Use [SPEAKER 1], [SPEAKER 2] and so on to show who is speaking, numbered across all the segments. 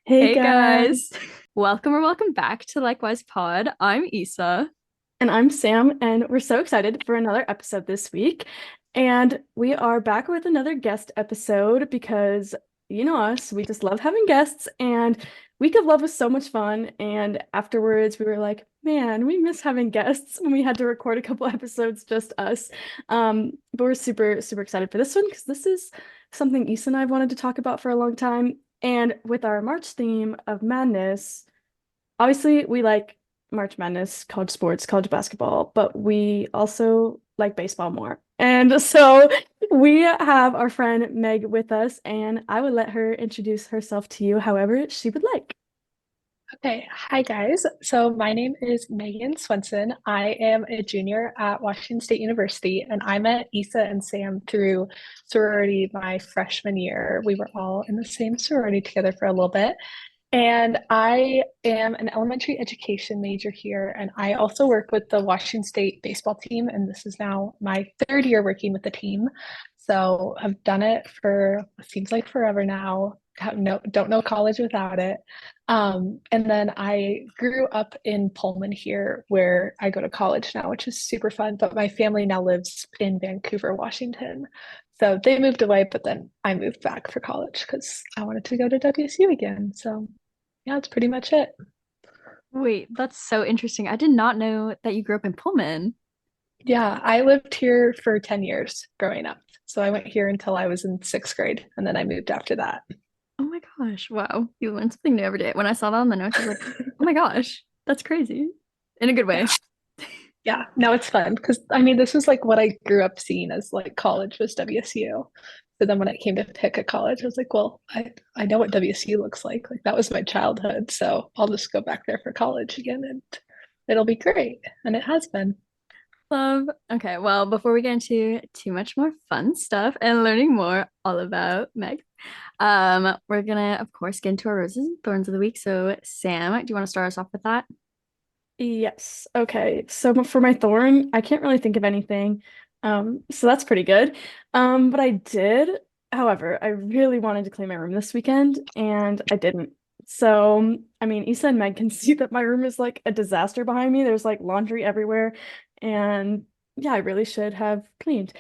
[SPEAKER 1] Hey
[SPEAKER 2] Hey
[SPEAKER 1] guys,
[SPEAKER 2] guys, welcome or welcome back to Likewise Pod. I'm Issa.
[SPEAKER 1] and I'm Sam, and we're so excited for another episode this week. And we are back with another guest episode because you know us, we just love having guests, and Week of Love was so much fun. And afterwards, we were like, man, we miss having guests when we had to record a couple episodes just us. But we're super, super excited for this one because this is something Issa and I have wanted to talk about for a long time. And with our March theme of madness. Obviously, we like March Madness, college sports, college basketball, but we also like baseball more. And so we have our friend Meg with us, and I would let her introduce herself to you however she would like.
[SPEAKER 3] Okay, hi guys. So my name is Megan Swenson. I am a junior at Washington State University, and I met Issa and Sam through sorority my freshman year. We were all in the same sorority together for a little bit. And I am an elementary education major here, and I also work with the Washington State baseball team, and this is now my third year working with the team. So I've done it for what seems like forever now. Don't know college without it. And then I grew up in Pullman here, where I go to college now, which is super fun. But my family now lives in Vancouver, Washington. So they moved away, but then I moved back for college because I wanted to go to WSU again. So yeah, that's pretty much it.
[SPEAKER 2] Wait, that's so interesting. I did not know that you grew up in Pullman.
[SPEAKER 3] Yeah, I lived here for 10 years growing up. So I went here until I was in sixth grade, and then I moved after that.
[SPEAKER 2] Oh my gosh, wow. You learn something new every day. When I saw that on the notes, I was like, oh my gosh, that's crazy. In a good way.
[SPEAKER 3] Yeah. Yeah, no, it's fun because I mean, this was like what I grew up seeing as like college was WSU. So then when it came to pick a college, I was like, well, I know what WSU looks like. Like that was my childhood. So I'll just go back there for college again and it'll be great. And it has been.
[SPEAKER 2] Love. Okay, well, before we get into too much more fun stuff and learning more all about Meg, we're gonna, of course, get into our roses and thorns of the week. So, Sam, do you want to start us off with that?
[SPEAKER 1] Yes. Okay. So for my thorn, I can't really think of anything. So that's pretty good. But I did, however, I really wanted to clean my room this weekend and I didn't. So, I mean, Issa and Meg can see that my room is like a disaster behind me. There's like laundry everywhere. And yeah, I really should have cleaned.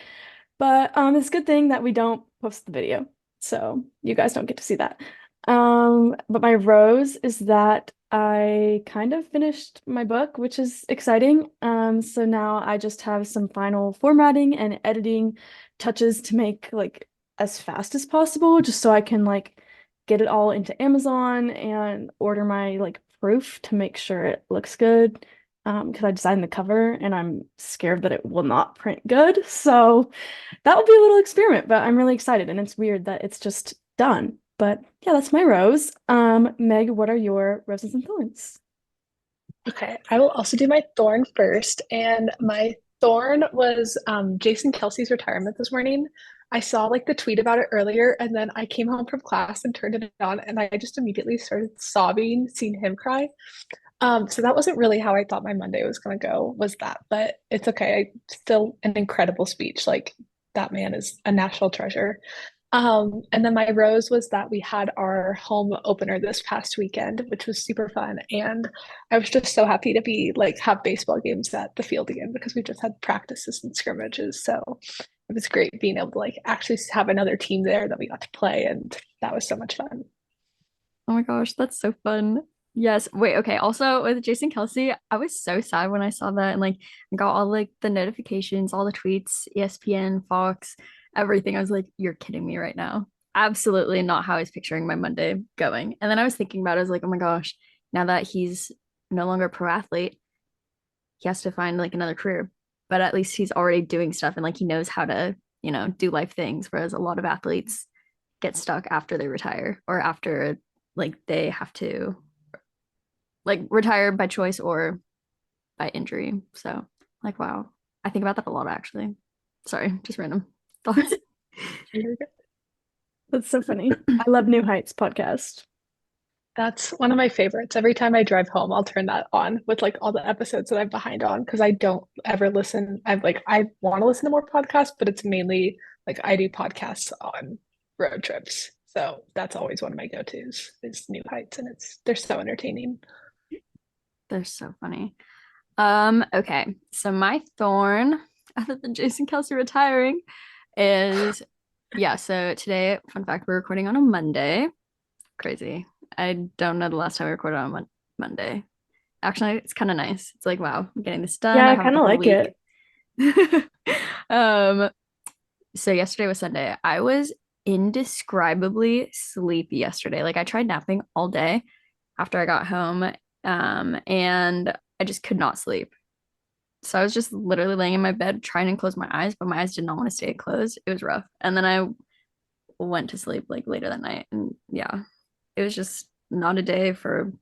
[SPEAKER 1] But it's a good thing that we don't post the video. So you guys don't get to see that. But my rose is that I kind of finished my book, which is exciting. So now I just have some final formatting and editing touches to make like as fast as possible, just so I can like get it all into Amazon and order my like proof to make sure it looks good. Because I designed the cover and I'm scared that it will not print good. So that will be a little experiment, but I'm really excited and it's weird that it's just done. But yeah, that's my rose. Meg, what are your roses and thorns?
[SPEAKER 3] Okay, I will also do my thorn first. And my thorn was Jason Kelsey's retirement this morning. I saw like the tweet about it earlier, and then I came home from class and turned it on, and I just immediately started sobbing seeing him cry. So that wasn't really how I thought my Monday was gonna go, was that, but it's okay. Still an incredible speech. Like that man is a national treasure. And then my rose was that we had our home opener this past weekend, which was super fun. And I was just so happy to be like have baseball games at the field again because we just had practices and scrimmages. So it was great being able to like actually have another team there that we got to play, and that was so much fun.
[SPEAKER 2] Oh my gosh, that's so fun. Yes. Wait, okay. Also with Jason Kelsey, I was so sad when I saw that and like got all like the notifications, all the tweets, ESPN, Fox, everything. I was like, you're kidding me right now. Absolutely not how I was picturing my Monday going. And then I was thinking about it, I was like, oh my gosh, now that he's no longer a pro athlete, he has to find like another career. But at least he's already doing stuff and like he knows how to, do life things. Whereas a lot of athletes get stuck after they retire or after like they have to like retire by choice or by injury. So like wow. I think about that a lot actually. Sorry, just random thoughts.
[SPEAKER 1] That's so funny. I love New Heights podcast.
[SPEAKER 3] That's one of my favorites. Every time I drive home, I'll turn that on with like all the episodes that I'm behind on because I don't ever listen. I want to listen to more podcasts, but it's mainly like I do podcasts on road trips. So that's always one of my go-tos is New Heights, and they're so entertaining.
[SPEAKER 2] They're so funny. Okay. So my thorn, other than Jason Kelsey retiring, is yeah, so today, fun fact, we're recording on a Monday. Crazy. I don't know the last time we recorded on Monday. Actually, it's kind of nice. It's like, wow, I'm getting this done.
[SPEAKER 1] Yeah,
[SPEAKER 2] I
[SPEAKER 1] I
[SPEAKER 2] have
[SPEAKER 1] kind
[SPEAKER 2] the
[SPEAKER 1] of
[SPEAKER 2] whole
[SPEAKER 1] like
[SPEAKER 2] week.
[SPEAKER 1] it.
[SPEAKER 2] Um, so yesterday was Sunday. I was indescribably sleepy yesterday. Like I tried napping all day after I got home, and I just could not sleep. So I was just literally laying in my bed trying to close my eyes, but my eyes did not want to stay closed. It was rough. And then I went to sleep like later that night. And yeah, it was just not a day for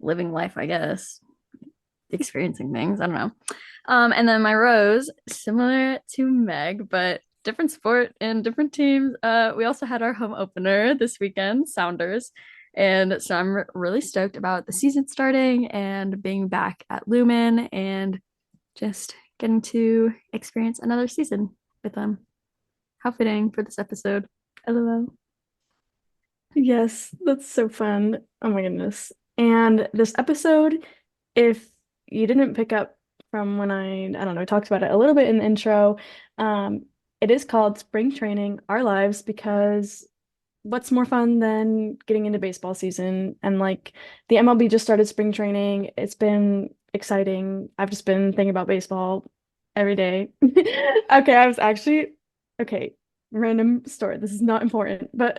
[SPEAKER 2] living life, I guess, experiencing things. I don't know. And then my rose, similar to Meg, but different sport and different teams. We also had our home opener this weekend, Sounders. And so I'm really stoked about the season starting and being back at Lumen and just getting to experience another season with them. How fitting for this episode. LOL.
[SPEAKER 1] Yes, that's so fun. Oh my goodness. And this episode, if you didn't pick up from when I don't know, talked about it a little bit in the intro, um, it is called Spring Training Our Lives because what's more fun than getting into baseball season? And like the MLB just started spring training. It's been exciting. I've just been thinking about baseball every day. Okay, I was actually okay, random story. This is not important, but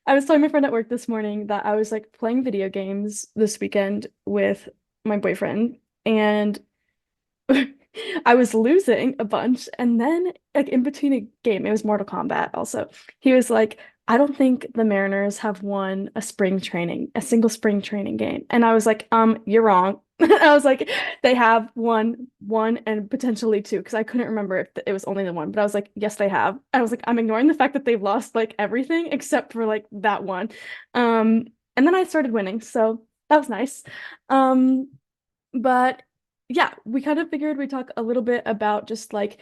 [SPEAKER 1] I was telling my friend at work this morning that I was like playing video games this weekend with my boyfriend and I was losing a bunch, and then like in between a game, it was Mortal Kombat also. He was like, I don't think the Mariners have won a single spring training game. And I was like, you're wrong. I was like, they have won one and potentially two, because I couldn't remember if it was only the one, but I was like, yes, they have. I was like, I'm ignoring the fact that they've lost like everything except for like that one. Um, and then I started winning, so that was nice. Um, but yeah, we kind of figured we'd talk a little bit about just like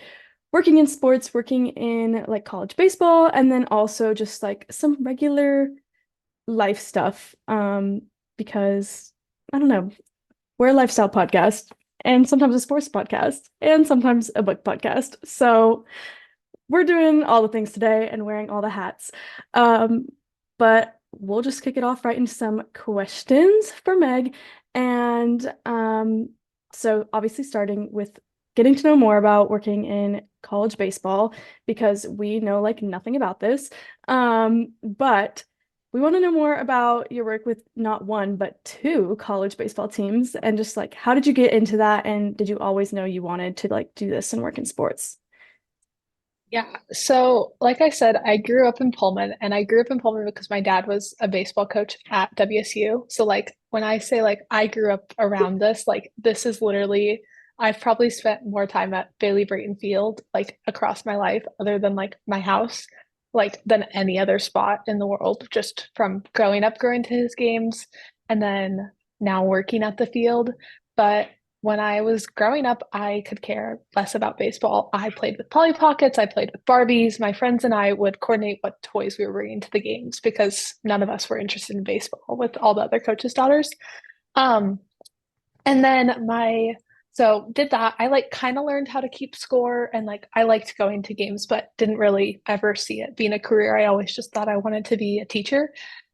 [SPEAKER 1] working in sports, working in like college baseball, and then also just like some regular life stuff. Because I don't know, we're a lifestyle podcast and sometimes a sports podcast and sometimes a book podcast. So we're doing all the things today and wearing all the hats. Um, but we'll just kick it off right into some questions for Meg. And so obviously starting with getting to know more about working in college baseball because we know like nothing about this. But we want to know more about your work with not one, but two college baseball teams and just like how did you get into that and did you always know you wanted to like do this and work in sports?
[SPEAKER 3] Yeah. So, like I said, I grew up in Pullman, and I grew up in Pullman because my dad was a baseball coach at WSU. So, like, when I say like I grew up around this, like this is literally I've probably spent more time at Bailey-Brayton Field like across my life other than like my house, like than any other spot in the world, just from growing up going to his games and then now working at the field. But when I was growing up, I could care less about baseball. I played with Polly Pockets, I played with Barbies. My friends and I would coordinate what toys we were bringing to the games because none of us were interested in baseball with all the other coaches' daughters. Um, and then so did that. I like kind of learned how to keep score and like I liked going to games, but didn't really ever see it being a career. I always just thought I wanted to be a teacher.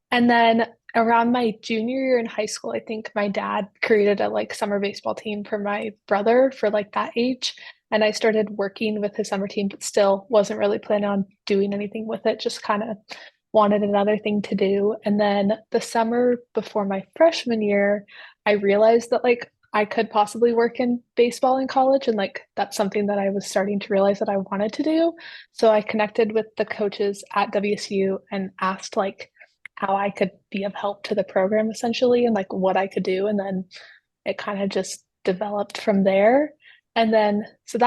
[SPEAKER 3] And then around my junior year in high school, I think my dad created a like summer baseball team for my brother for like that age. And I started working with his summer team, but still wasn't really planning on doing anything with it, just kind of wanted another thing to do. And then the summer before my freshman year, I realized that like I could possibly work in baseball in college. And like that's something that I was starting to realize that I wanted to do. So I connected with the coaches at WSU and asked like, how I could be of help to the program essentially and like what I could do. And then it kind of just developed from there. And then, so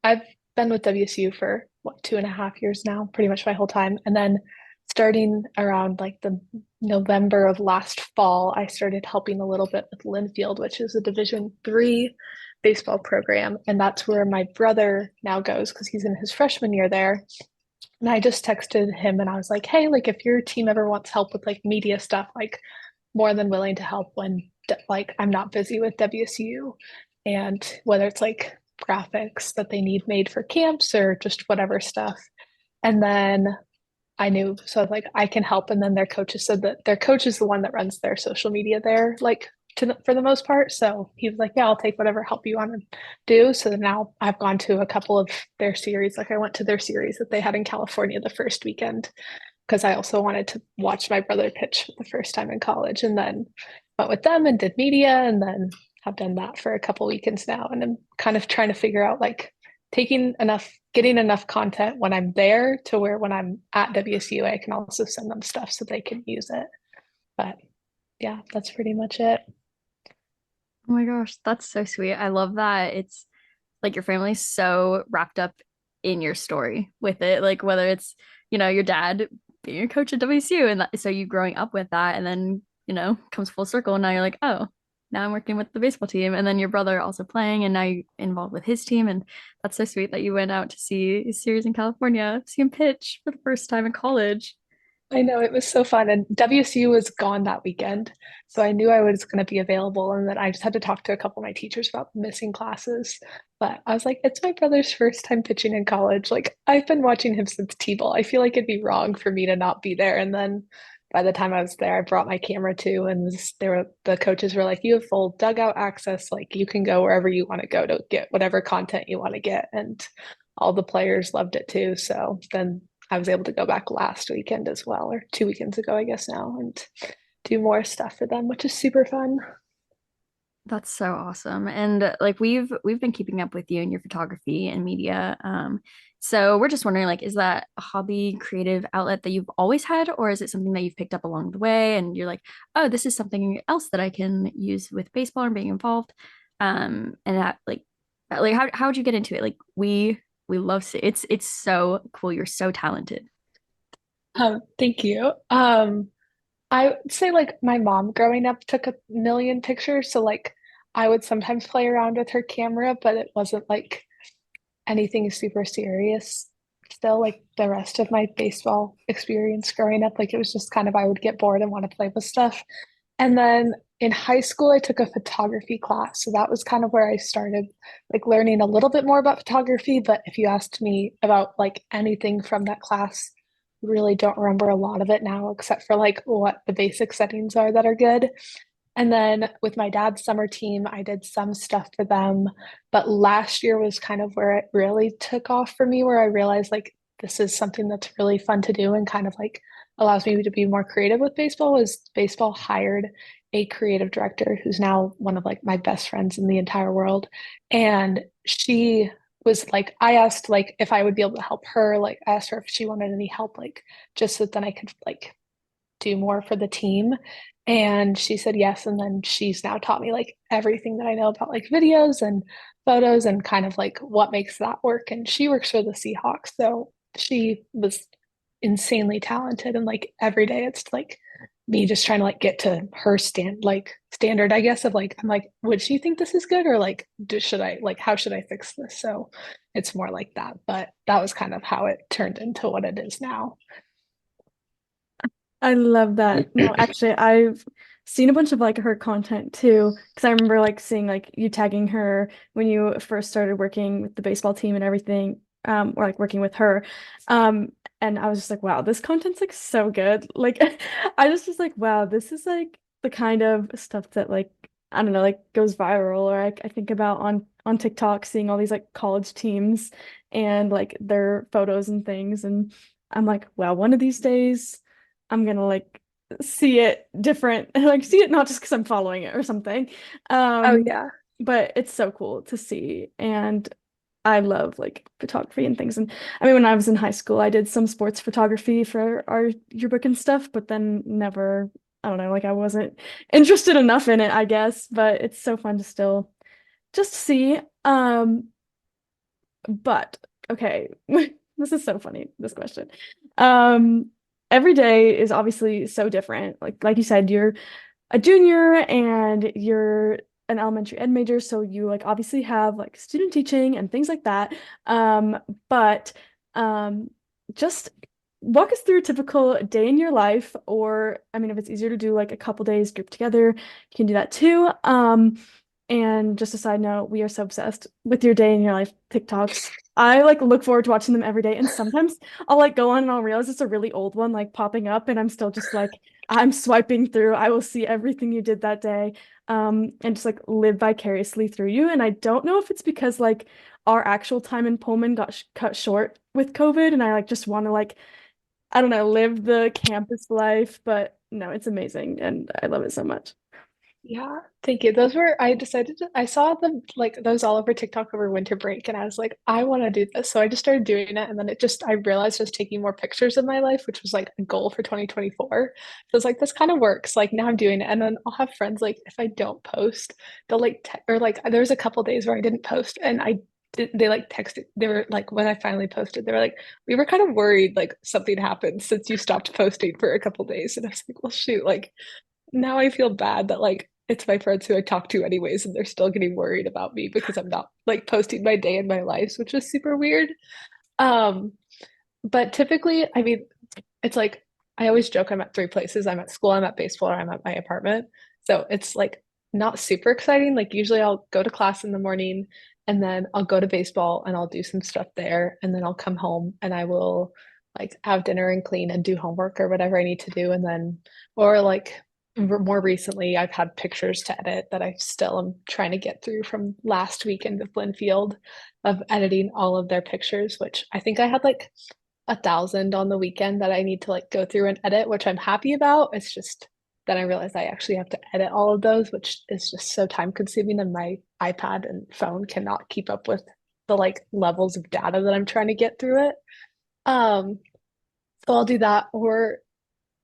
[SPEAKER 3] I've been with WSU for what, 2.5 years now, pretty much my whole time. And then starting around like the November of last fall, I started helping a little bit with Linfield, which is a Division 3 baseball program. And that's where my brother now goes because he's in his freshman year there. And I just texted him and I was like, hey, like if your team ever wants help with like media stuff, like more than willing to help when like I'm not busy with WSU. And whether it's like graphics that they need made for camps or just whatever stuff. And then I knew, so I was like, I can help. And then their coaches said that their coach is the one that runs their social media there, like for the most part. So he was like, yeah, I'll take whatever help you want to do. So now I've gone to a couple of their series. Like I went to their series that they had in California the first weekend because I also wanted to watch my brother pitch for the first time in college, and then went with them and did media, and then have done that for a couple weekends now. And I'm kind of trying to figure out like getting enough content when I'm there to where when I'm at WSU, I can also send them stuff so they can use it. But yeah, that's pretty much it.
[SPEAKER 2] Oh my gosh, that's so sweet. I love that it's like your family's so wrapped up in your story with it. Like whether it's, your dad being your coach at WSU and so you growing up with that and then, comes full circle and now you're like, oh, now I'm working with the baseball team. And then your brother also playing and now you're involved with his team. And that's so sweet that you went out to see a series in California, see him pitch for the first time in college.
[SPEAKER 3] I know it was so fun. And WSU was gone that weekend. So I knew I was going to be available. And then I just had to talk to a couple of my teachers about missing classes. But I was like, it's my brother's first time pitching in college. Like, I've been watching him since T-ball. I feel like it'd be wrong for me to not be there. And then by the time I was there, I brought my camera too. And the coaches were like, you have full dugout access. Like, you can go wherever you want to go to get whatever content you want to get. And all the players loved it too. So then I was able to go back last weekend as well, or 2 weekends ago, I guess now, and do more stuff for them, which is super fun.
[SPEAKER 2] That's so awesome. And like we've been keeping up with you and your photography and media. So we're just wondering, like, is that a hobby creative outlet that you've always had, or is it something that you've picked up along the way and you're like, oh, this is something else that I can use with baseball and being involved? And that like how would you get into it? Like we love it's so cool. You're so talented.
[SPEAKER 3] Thank you. I would say like my mom growing up took a million pictures, so like I would sometimes play around with her camera, but it wasn't like anything super serious. Still, like the rest of my baseball experience growing up, like it was just kind of I would get bored and want to play with stuff. And then in high school, I took a photography class. So that was kind of where I started like learning a little bit more about photography. But if you asked me about like anything from that class, really don't remember a lot of it now, except for like what the basic settings are that are good. And then with my dad's summer team, I did some stuff for them. But last year was kind of where it really took off for me, where I realized like this is something that's really fun to do and kind of like allows me to be more creative with baseball. Was baseball hired a creative director who's now one of like my best friends in the entire world. And she was like, I asked like if I would be able to help her. Like I asked her if she wanted any help, like just so that then I could like do more for the team. And she said yes. And then she's now taught me like everything that I know about like videos and photos and kind of like what makes that work. And she works for the Seahawks. So she was insanely talented. And like every day it's like me just trying to like get to her standard, I guess, of like, I'm like, would she think this is good? Or like, should I like, how should I fix this? So it's more like that. But that was kind of how it turned into what it is now.
[SPEAKER 1] I love that. No, actually, I've seen a bunch of like her content too, because I remember like seeing like you tagging her when you first started working with the baseball team and everything, or like working with her. And I was just like, wow, this content's like so good. Like I just was like, wow, this is like the kind of stuff that like I don't know, like goes viral or I think about on TikTok, seeing all these like college teams and like their photos and things, and I'm like, wow, one of these days. I'm gonna like see it different, like see it not just because I'm following it or something.
[SPEAKER 3] Oh,
[SPEAKER 1] Um,
[SPEAKER 3] yeah.
[SPEAKER 1] but it's so cool to see, and I love like photography and things. And I mean, when I was in high school, I did some sports photography for our yearbook and stuff, but then never, I don't know, like I wasn't interested enough in it, I guess. But it's so fun to still just see. But okay, this is so funny, this question. Um, every day is obviously so different. Like you said, you're a junior and you're an elementary ed major, so you like obviously have like student teaching and things like that. But um just walk us through a typical day in your life, or I mean, if it's easier to do like a couple days grouped together, you can do that too. And just a side note, we are so obsessed with your day in your life TikToks. I like look forward to watching them every day, and sometimes I'll like go on and I'll realize it's a really old one like popping up, and I'm still just like I'm swiping through. I will see everything you did that day, and just like live vicariously through you. And I don't know if it's because like our actual time in Pullman got sh cut short with COVID, and I like just want to like I don't know live the campus life. But no, it's amazing, and I love it so much.
[SPEAKER 3] Yeah, thank you. Those were, I decided I saw them like those all over TikTok over winter break, and I was like, I want to do this. So I just started doing it. And then I realized I was taking more pictures of my life, which was like a goal for 2024. So I was like, this kind of works. Like now I'm doing it. And then I'll have friends like, if I don't post, they'll like, te or like, there was a couple days where I didn't post and they like texted, they were like, when I finally posted, they were like, we were kind of worried like something happened since you stopped posting for a couple days. And I was like, well, shoot, like, now I feel bad that like it's my friends who I talk to anyways, and they're still getting worried about me because I'm not like posting my day in my life, which is super weird. Um, but typically, I mean, it's like I always joke I'm at three places. I'm at school, I'm at baseball, or I'm at my apartment. So it's like not super exciting. Like usually I'll go to class in the morning and then I'll go to baseball and I'll do some stuff there. And then I'll come home and I will like have dinner and clean and do homework or whatever I need to do. And then, or like more recently, I've had pictures to edit that I still am trying to get through from last weekend with Linfield of editing all of their pictures, which I think I had like 1,000 on the weekend that I need to like go through and edit, which I'm happy about. It's just then I realized I actually have to edit all of those, which is just so time consuming, and my iPad and phone cannot keep up with the like levels of data that I'm trying to get through it. Um, so I'll do that, or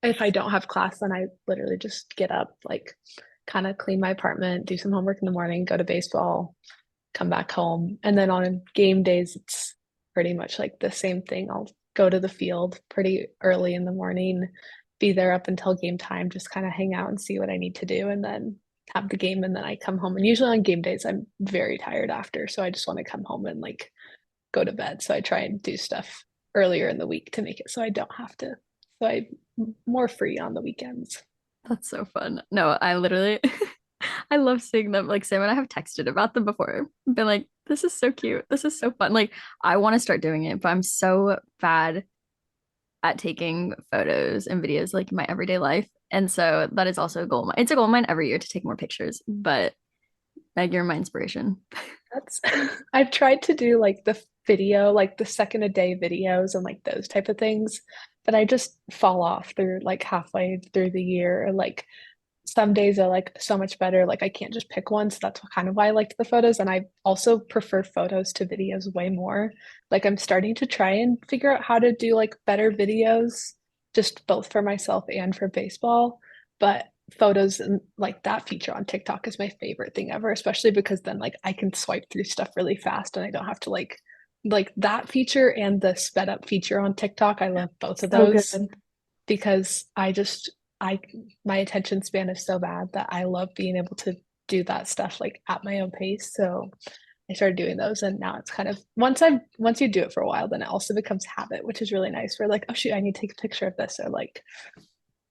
[SPEAKER 3] if I don't have class, then I literally just get up, like kind of clean my apartment, do some homework in the morning, go to baseball, come back home. And then on game days, it's pretty much like the same thing. I'll go to the field pretty early in the morning, be there up until game time, just kind of hang out and see what I need to do, and then have the game. And then I come home. And usually on game days, I'm very tired after. So I just want to come home and like go to bed. So I try and do stuff earlier in the week to make it so I don't have to. So I'm more free on the weekends.
[SPEAKER 2] That's so fun. No, I literally I love seeing them. Like Sam and I have texted about them before. Been like, this is so cute. This is so fun. Like I want to start doing it, but I'm so bad at taking photos and videos like in my everyday life. And so that is also a goal of mine. It's a goal of mine every year to take more pictures, but Meg, you're my inspiration.
[SPEAKER 3] That's I've tried to do like the video, like the second a day videos and like those type of things, but I just fall off through like halfway through the year. And like some days are like so much better. Like I can't just pick one. So that's kind of why I liked the photos. And I also prefer photos to videos way more. Like I'm starting to try and figure out how to do like better videos, just both for myself and for baseball. But photos and like that feature on TikTok is my favorite thing ever, especially because then like I can swipe through stuff really fast and I don't have to like that feature and the sped up feature on TikTok. I love both of
[SPEAKER 1] So
[SPEAKER 3] those
[SPEAKER 1] good.
[SPEAKER 3] because I my attention span is so bad that I love being able to do that stuff like at my own pace. So I started doing those, and now it's kind of once you do it for a while, then it also becomes habit, which is really nice. For like, oh shoot, I need to take a picture of this, or like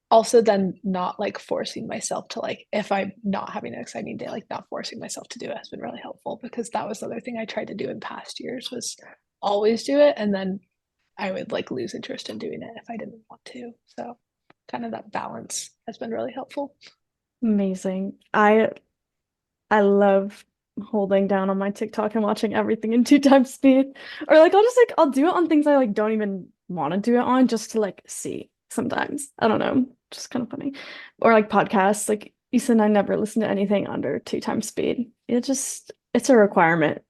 [SPEAKER 3] also then not like forcing myself to like if I'm not having an exciting day, like not forcing myself to do it has been really helpful because that was the other thing I tried to do in past years was always do it, and then I would like lose interest in doing it if I didn't want to. So kind of that balance has been really helpful.
[SPEAKER 1] Amazing. I love holding down on my TikTok and watching everything in two times speed. Or like I'll just like I'll do it on things I like don't even want to do it on just to like see sometimes. I don't know. Just kind of funny. Or like podcasts. Like you said, I never listen to anything under two times speed. It's a requirement.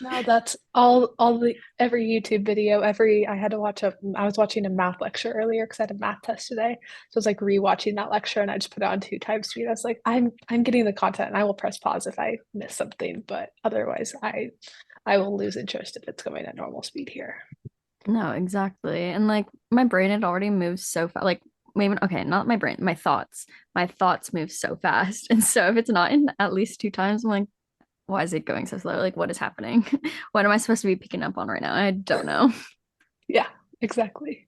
[SPEAKER 3] No, that's all the every YouTube video, every I had to watch a I was watching a math lecture earlier because I had a math test today. So I was like rewatching that lecture and I just put it on two times speed. I was like, I'm getting the content and I will press pause if I miss something, but otherwise I will lose interest if it's going at normal speed here.
[SPEAKER 2] No, exactly. And like my brain had already moved so fast. Like maybe okay, not my brain, my thoughts. My thoughts move so fast. And so if it's not in at least two times, I'm like, why is it going so slow? Like what is happening? What am I supposed to be picking up on right now? I don't know.
[SPEAKER 3] Yeah, exactly.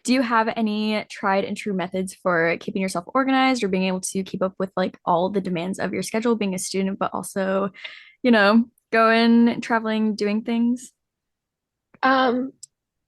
[SPEAKER 2] Do you have any tried and true methods for keeping yourself organized or being able to keep up with like all the demands of your schedule, being a student, but also, going, traveling, doing things?
[SPEAKER 3] Um,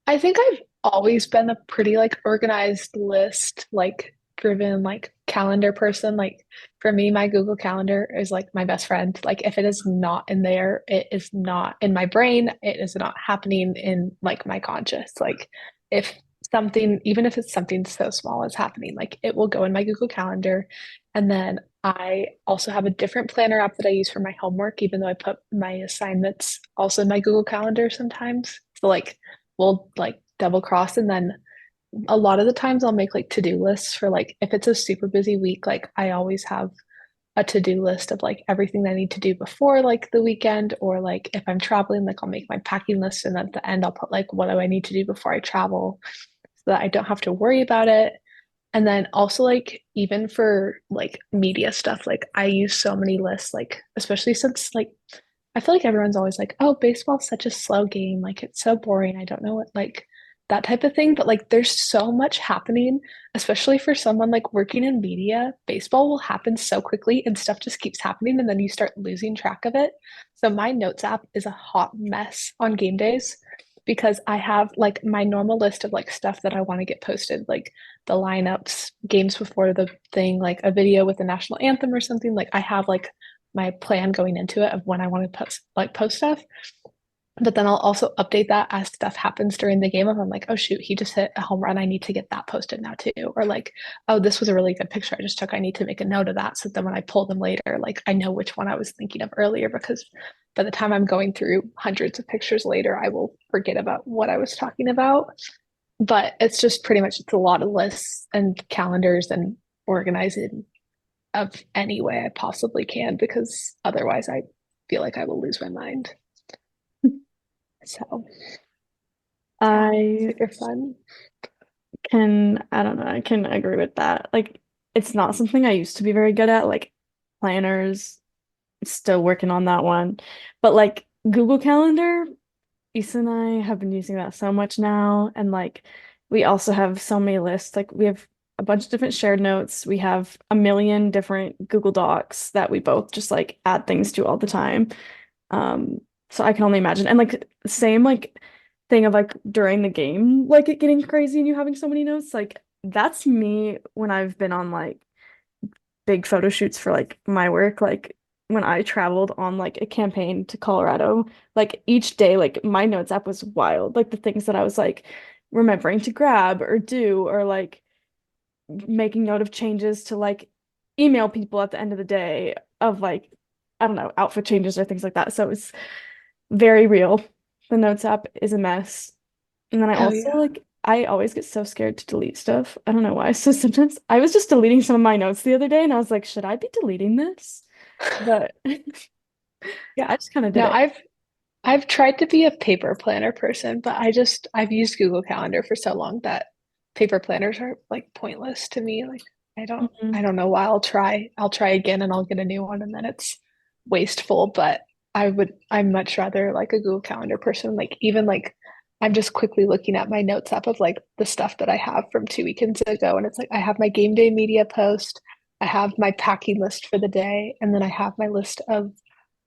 [SPEAKER 3] I think I've always been a pretty like organized list, like driven like calendar person. Like for me, my Google Calendar is like my best friend. Like if it is not in there, it is not in my brain. It is not happening in like my conscious. Like if something, even if it's something so small is happening, like it will go in my Google Calendar. And then I also have a different planner app that I use for my homework, even though I put my assignments also in my Google Calendar sometimes. So like we'll like double cross, and then a lot of the times I'll make like to-do lists for like if it's a super busy week, like I always have a to-do list of like everything that I need to do before like the weekend, or like if I'm traveling, like I'll make my packing list, and at the end I'll put like what do I need to do before I travel so that I don't have to worry about it. And then also like even for like media stuff, like I use so many lists, like especially since like I feel like everyone's always like, oh, baseball's such a slow game. Like it's so boring. I don't know what like that type of thing. But like there's so much happening, especially for someone like working in media. Baseball will happen so quickly and stuff just keeps happening and then you start losing track of it. So my notes app is a hot mess on game days because I have like my normal list of like stuff that I want to get posted, like the lineups, games before the thing, like a video with the national anthem or something. Like I have like my plan going into it of when I want to post stuff. But then I'll also update that as stuff happens during the game. If I'm like, oh shoot, he just hit a home run. I need to get that posted now too. Or like, oh, this was a really good picture I just took. I need to make a note of that. So then when I pull them later, like I know which one I was thinking of earlier because by the time I'm going through hundreds of pictures later, I will forget about what I was talking about. But it's just pretty much it's a lot of lists and calendars and organizing of any way I possibly can because otherwise I feel like I will lose my mind. So yeah,
[SPEAKER 1] I
[SPEAKER 3] super fun.
[SPEAKER 1] I don't know, I can agree with that. Like, it's not something I used to be very good at, like planners, still working on that one. But like Google Calendar, Issa and I have been using that so much now. And like, we also have so many lists. Like, we have a bunch of different shared notes. We have a million different Google Docs that we both just like add things to all the time. Um, so I can only imagine. And like same like thing of like during the game, like it getting crazy and you having so many notes. Like that's me when I've been on like big photo shoots for like my work. Like when I traveled on like a campaign to Colorado, like each day, like my notes app was wild. Like the things that I was like remembering to grab or do, or like making note of changes to like email people at the end of the day of like, I don't know, outfit changes or things like that. So it's very real. The notes app is a mess. And then I
[SPEAKER 3] Oh
[SPEAKER 1] also
[SPEAKER 3] yeah.
[SPEAKER 1] like I always get so scared to delete stuff. I don't know why. So sometimes I was just deleting some of my notes the other day and I was like, should I be deleting this? But
[SPEAKER 3] Yeah.
[SPEAKER 1] I just kind of did
[SPEAKER 3] No,
[SPEAKER 1] it.
[SPEAKER 3] I've tried to be a paper planner person, but I've used Google Calendar for so long that paper planners are like pointless to me. Like I
[SPEAKER 1] Mhm.
[SPEAKER 3] don't know why I'll try again and I'll get a new one and then it's wasteful, but I'd much rather like a Google Calendar person. Like even like I'm just quickly looking at my notes app of like the stuff that I have from 2 weekends ago and it's like I have my game day media post, I have my packing list for the day, and then I have my list of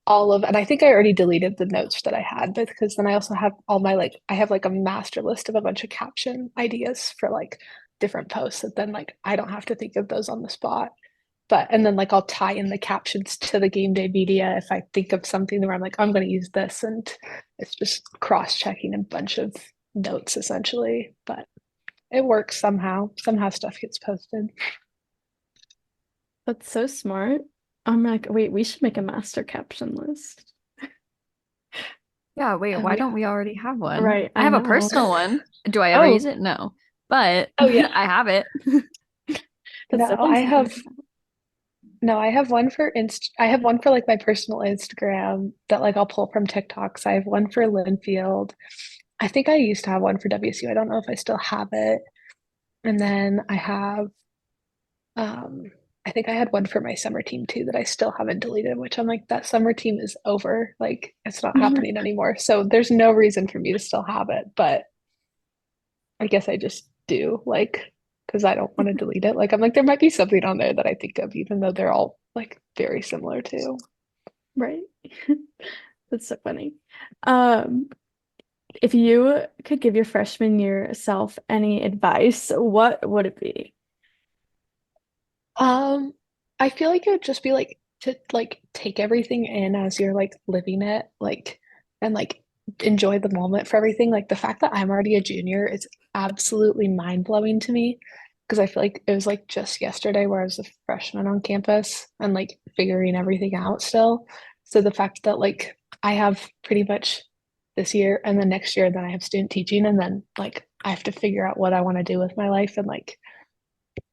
[SPEAKER 3] all of, and I think I already deleted the notes that I had, but because then I also have all my like I have like a master list of a bunch of caption ideas for like different posts that then like I don't have to think of those on the spot. But and then like I'll tie in the captions to the game day media if I think of something where I'm like, I'm gonna use this, and it's just cross-checking a bunch of notes essentially. But it works somehow. Somehow stuff gets posted.
[SPEAKER 1] That's so smart. I'm like, wait, we should make a master caption list.
[SPEAKER 2] Yeah, wait,
[SPEAKER 3] Oh
[SPEAKER 2] why
[SPEAKER 3] yeah.
[SPEAKER 2] don't we already have one?
[SPEAKER 1] Right,
[SPEAKER 2] I
[SPEAKER 1] I
[SPEAKER 2] have a
[SPEAKER 1] know.
[SPEAKER 2] personal one. Do I ever use
[SPEAKER 1] Oh,
[SPEAKER 2] it? No. But
[SPEAKER 3] Oh yeah.
[SPEAKER 2] I have it.
[SPEAKER 1] that's
[SPEAKER 3] No,
[SPEAKER 1] definitely
[SPEAKER 3] I
[SPEAKER 1] something.
[SPEAKER 3] have No, I have one for I have one for like my personal Instagram that like I'll pull from TikToks. I have one for Linfield. I think I used to have one for WSU. I don't know if I still have it. And then um I think I had one for my summer team too that I still haven't deleted, which I'm like, that summer team is over. Like, it's not happening anymore. So there's no reason for me to still have it. But I guess I just do, like, because I don't want to delete it. Like, I'm like, there might be something on there that I think of, even though they're all like very similar too.
[SPEAKER 1] Right. That's so funny. Um, if you could give your freshman year self any advice, what would it be?
[SPEAKER 3] Um, I feel like it would just be like to like take everything in as you're like living it, like and like enjoy the moment for everything. Like the fact that I'm already a junior is absolutely mind-blowing to me because I feel like it was like just yesterday where I was a freshman on campus and like figuring everything out still. So the fact that like I have pretty much this year and then next year then I have student teaching and then like I have to figure out what I want to do with my life and like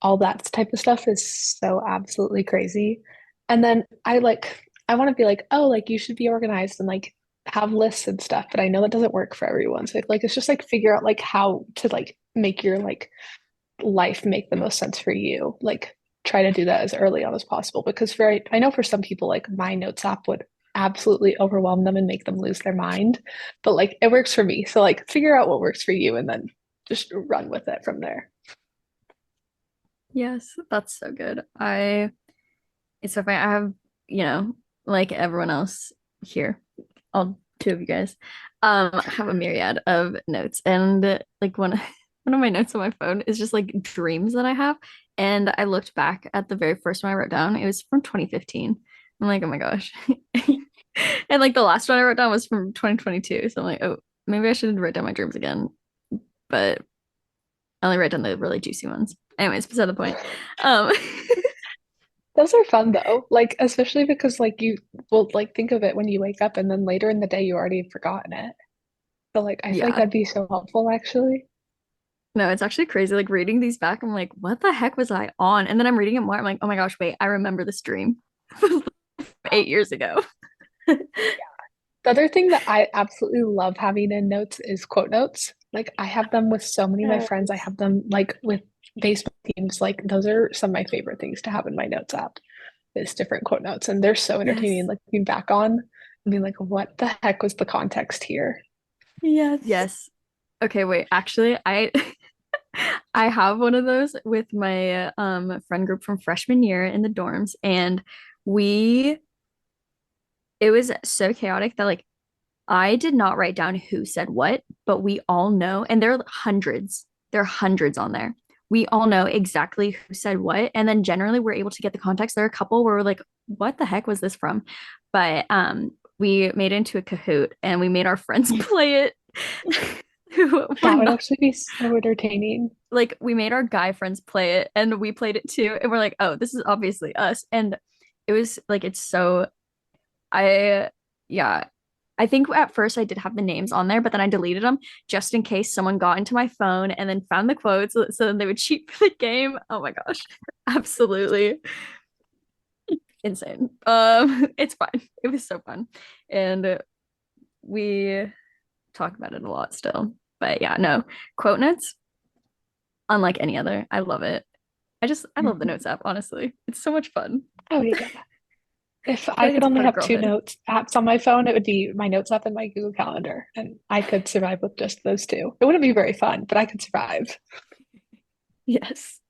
[SPEAKER 3] all that type of stuff is so absolutely crazy. And then I want to be like, oh, like you should be organized and like have lists and stuff, but I know that doesn't work for everyone. So like it's just like figure out like how to like make your like life make the most sense for you. Like try to do that as early on as possible because I know for some people like my notes app would absolutely overwhelm them and make them lose their mind, but like it works for me. So like figure out what works for you and then just run with it from there.
[SPEAKER 2] Yes, that's so good. It's so funny. I have, like everyone else here, all two of you guys, have a myriad of notes. And like one of my notes on my phone is just like dreams that I have. And I looked back at the very first one I wrote down. It was from 2015. I'm like, oh my gosh. And like the last one I wrote down was from 2022. So I'm like, oh, maybe I should write down my dreams again. But I only write down the really juicy ones. Anyways, beside the point. Um
[SPEAKER 3] Those are fun though, like especially because like you will like think of it when you wake up and then later in the day you already have forgotten it. So like I feel like
[SPEAKER 2] yeah.
[SPEAKER 3] that'd be so helpful actually.
[SPEAKER 2] No, it's actually crazy. Like reading these back, I'm like, what the heck was I on? And then I'm reading it more. I'm like, oh my gosh, wait, I remember this dream 8 years ago.
[SPEAKER 3] The other thing that I absolutely love having in notes is quote notes. Like I have them with so many of my friends. I
[SPEAKER 1] Yes.
[SPEAKER 3] have them like with baseball teams. Like those are some of my favorite things to have in my notes app is different quote notes. And they're so entertaining
[SPEAKER 1] Yes.
[SPEAKER 3] looking back on and being like, what the heck was the context here?
[SPEAKER 1] Yes.
[SPEAKER 2] Yes. Okay, wait. Actually, I I have one of those with my friend group from freshman year in the dorms, and we it was so chaotic that like I did not write down who said what, but we all know, and there are hundreds on there. We all know exactly who said what, and then generally we're able to get the context. There are a couple where we're like, what the heck was this from? But we made it into a Kahoot and we made our friends play it who were
[SPEAKER 3] That would
[SPEAKER 2] not
[SPEAKER 3] actually be so entertaining.
[SPEAKER 2] like we made our guy friends play it and we played it too. And we're like, oh, this is obviously us. And it was like it's so I yeah, I think at first I did have the names on there, but then I deleted them just in case someone got into my phone and then found the quotes so then they would cheat for the game. Oh my gosh. Absolutely insane. It's fun. It was so fun. And we talk about it a lot still. But yeah, no. Quote notes, unlike any other. I love it. I love the notes app, honestly. It's so much fun.
[SPEAKER 3] Oh yeah. If
[SPEAKER 2] I feel
[SPEAKER 3] I
[SPEAKER 2] like
[SPEAKER 3] could
[SPEAKER 2] it's
[SPEAKER 3] only
[SPEAKER 2] part of
[SPEAKER 3] have two
[SPEAKER 2] girlhood.
[SPEAKER 3] notes apps on my phone, it would be my notes app and my Google Calendar. And I could survive with just those two. It wouldn't be very fun, but I could survive.
[SPEAKER 1] Yes.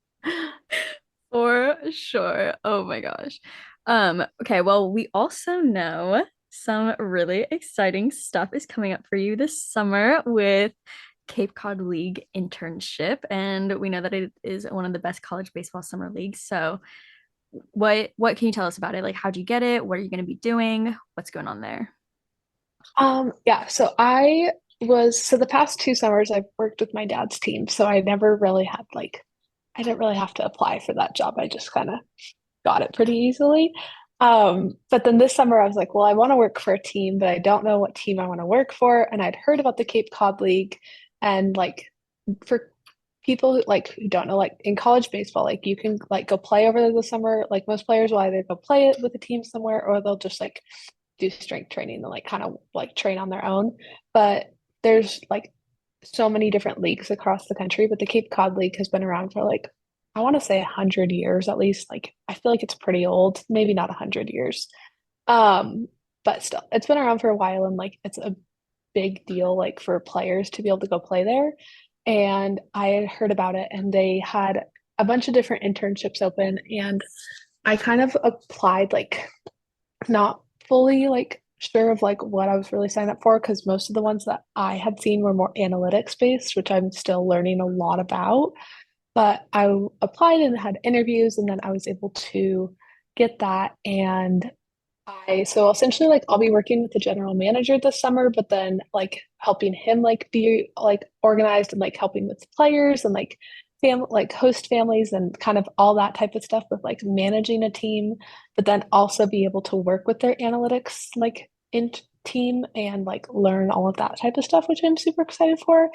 [SPEAKER 2] For sure. Oh my gosh. Okay, well, we also know some really exciting stuff is coming up for you this summer with Cape Cod League internship, and we know that it is one of the best college baseball summer leagues. So, what can you tell us about it? Like, how'd you get it? What are you going to be doing? What's going on there?
[SPEAKER 3] Yeah, so the past 2 summers I've worked with my dad's team, so I never really had like I didn't really have to apply for that job. I just kind of got it pretty easily. But then this summer I was like, well, I want to work for a team, but I don't know what team I want to work for. And I'd heard about the Cape Cod League and like for people who don't know, like in college baseball, like you can like go play over the summer. Like most players will either go play it with a team somewhere or they'll just like do strength training and like kind of like train on their own. But there's like so many different leagues across the country, but the Cape Cod League has been around for like I want to say 100 years at least. Like I feel like it's pretty old, maybe not 100 years. Um, but still, it's been around for a while and like it's a big deal like for players to be able to go play there. And I had heard about it and they had a bunch of different internships open and I kind of applied like not fully like sure of like what I was really signing up for because most of the ones that I had seen were more analytics based, which I'm still learning a lot about. But I applied and had interviews, and then I was able to get that. And so essentially, like, I'll be working with the general manager this summer, but then like helping him like be like organized and like helping with players and like like host families and kind of all that type of stuff with like managing a team, but then also be able to work with their analytics like in team and like learn all of that type of stuff, which I'm super excited for.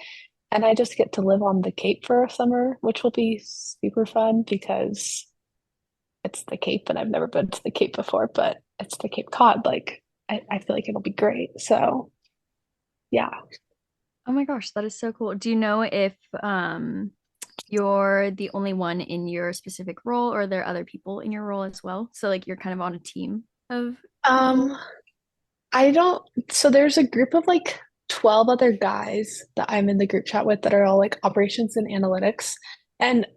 [SPEAKER 3] And I just get to live on the Cape for a summer, which will be super fun because it's the Cape and I've never been to the Cape before, but it's the Cape Cod. Like I feel like it'll be great. So yeah.
[SPEAKER 2] Oh my gosh, that is so cool. Do you know if you're the only one in your specific role or are there other people in your role as well? So like you're kind of on a team of people?
[SPEAKER 3] Um, I don't, so there's a group of like 12 other guys that I'm in the group chat with that are all like operations and analytics. And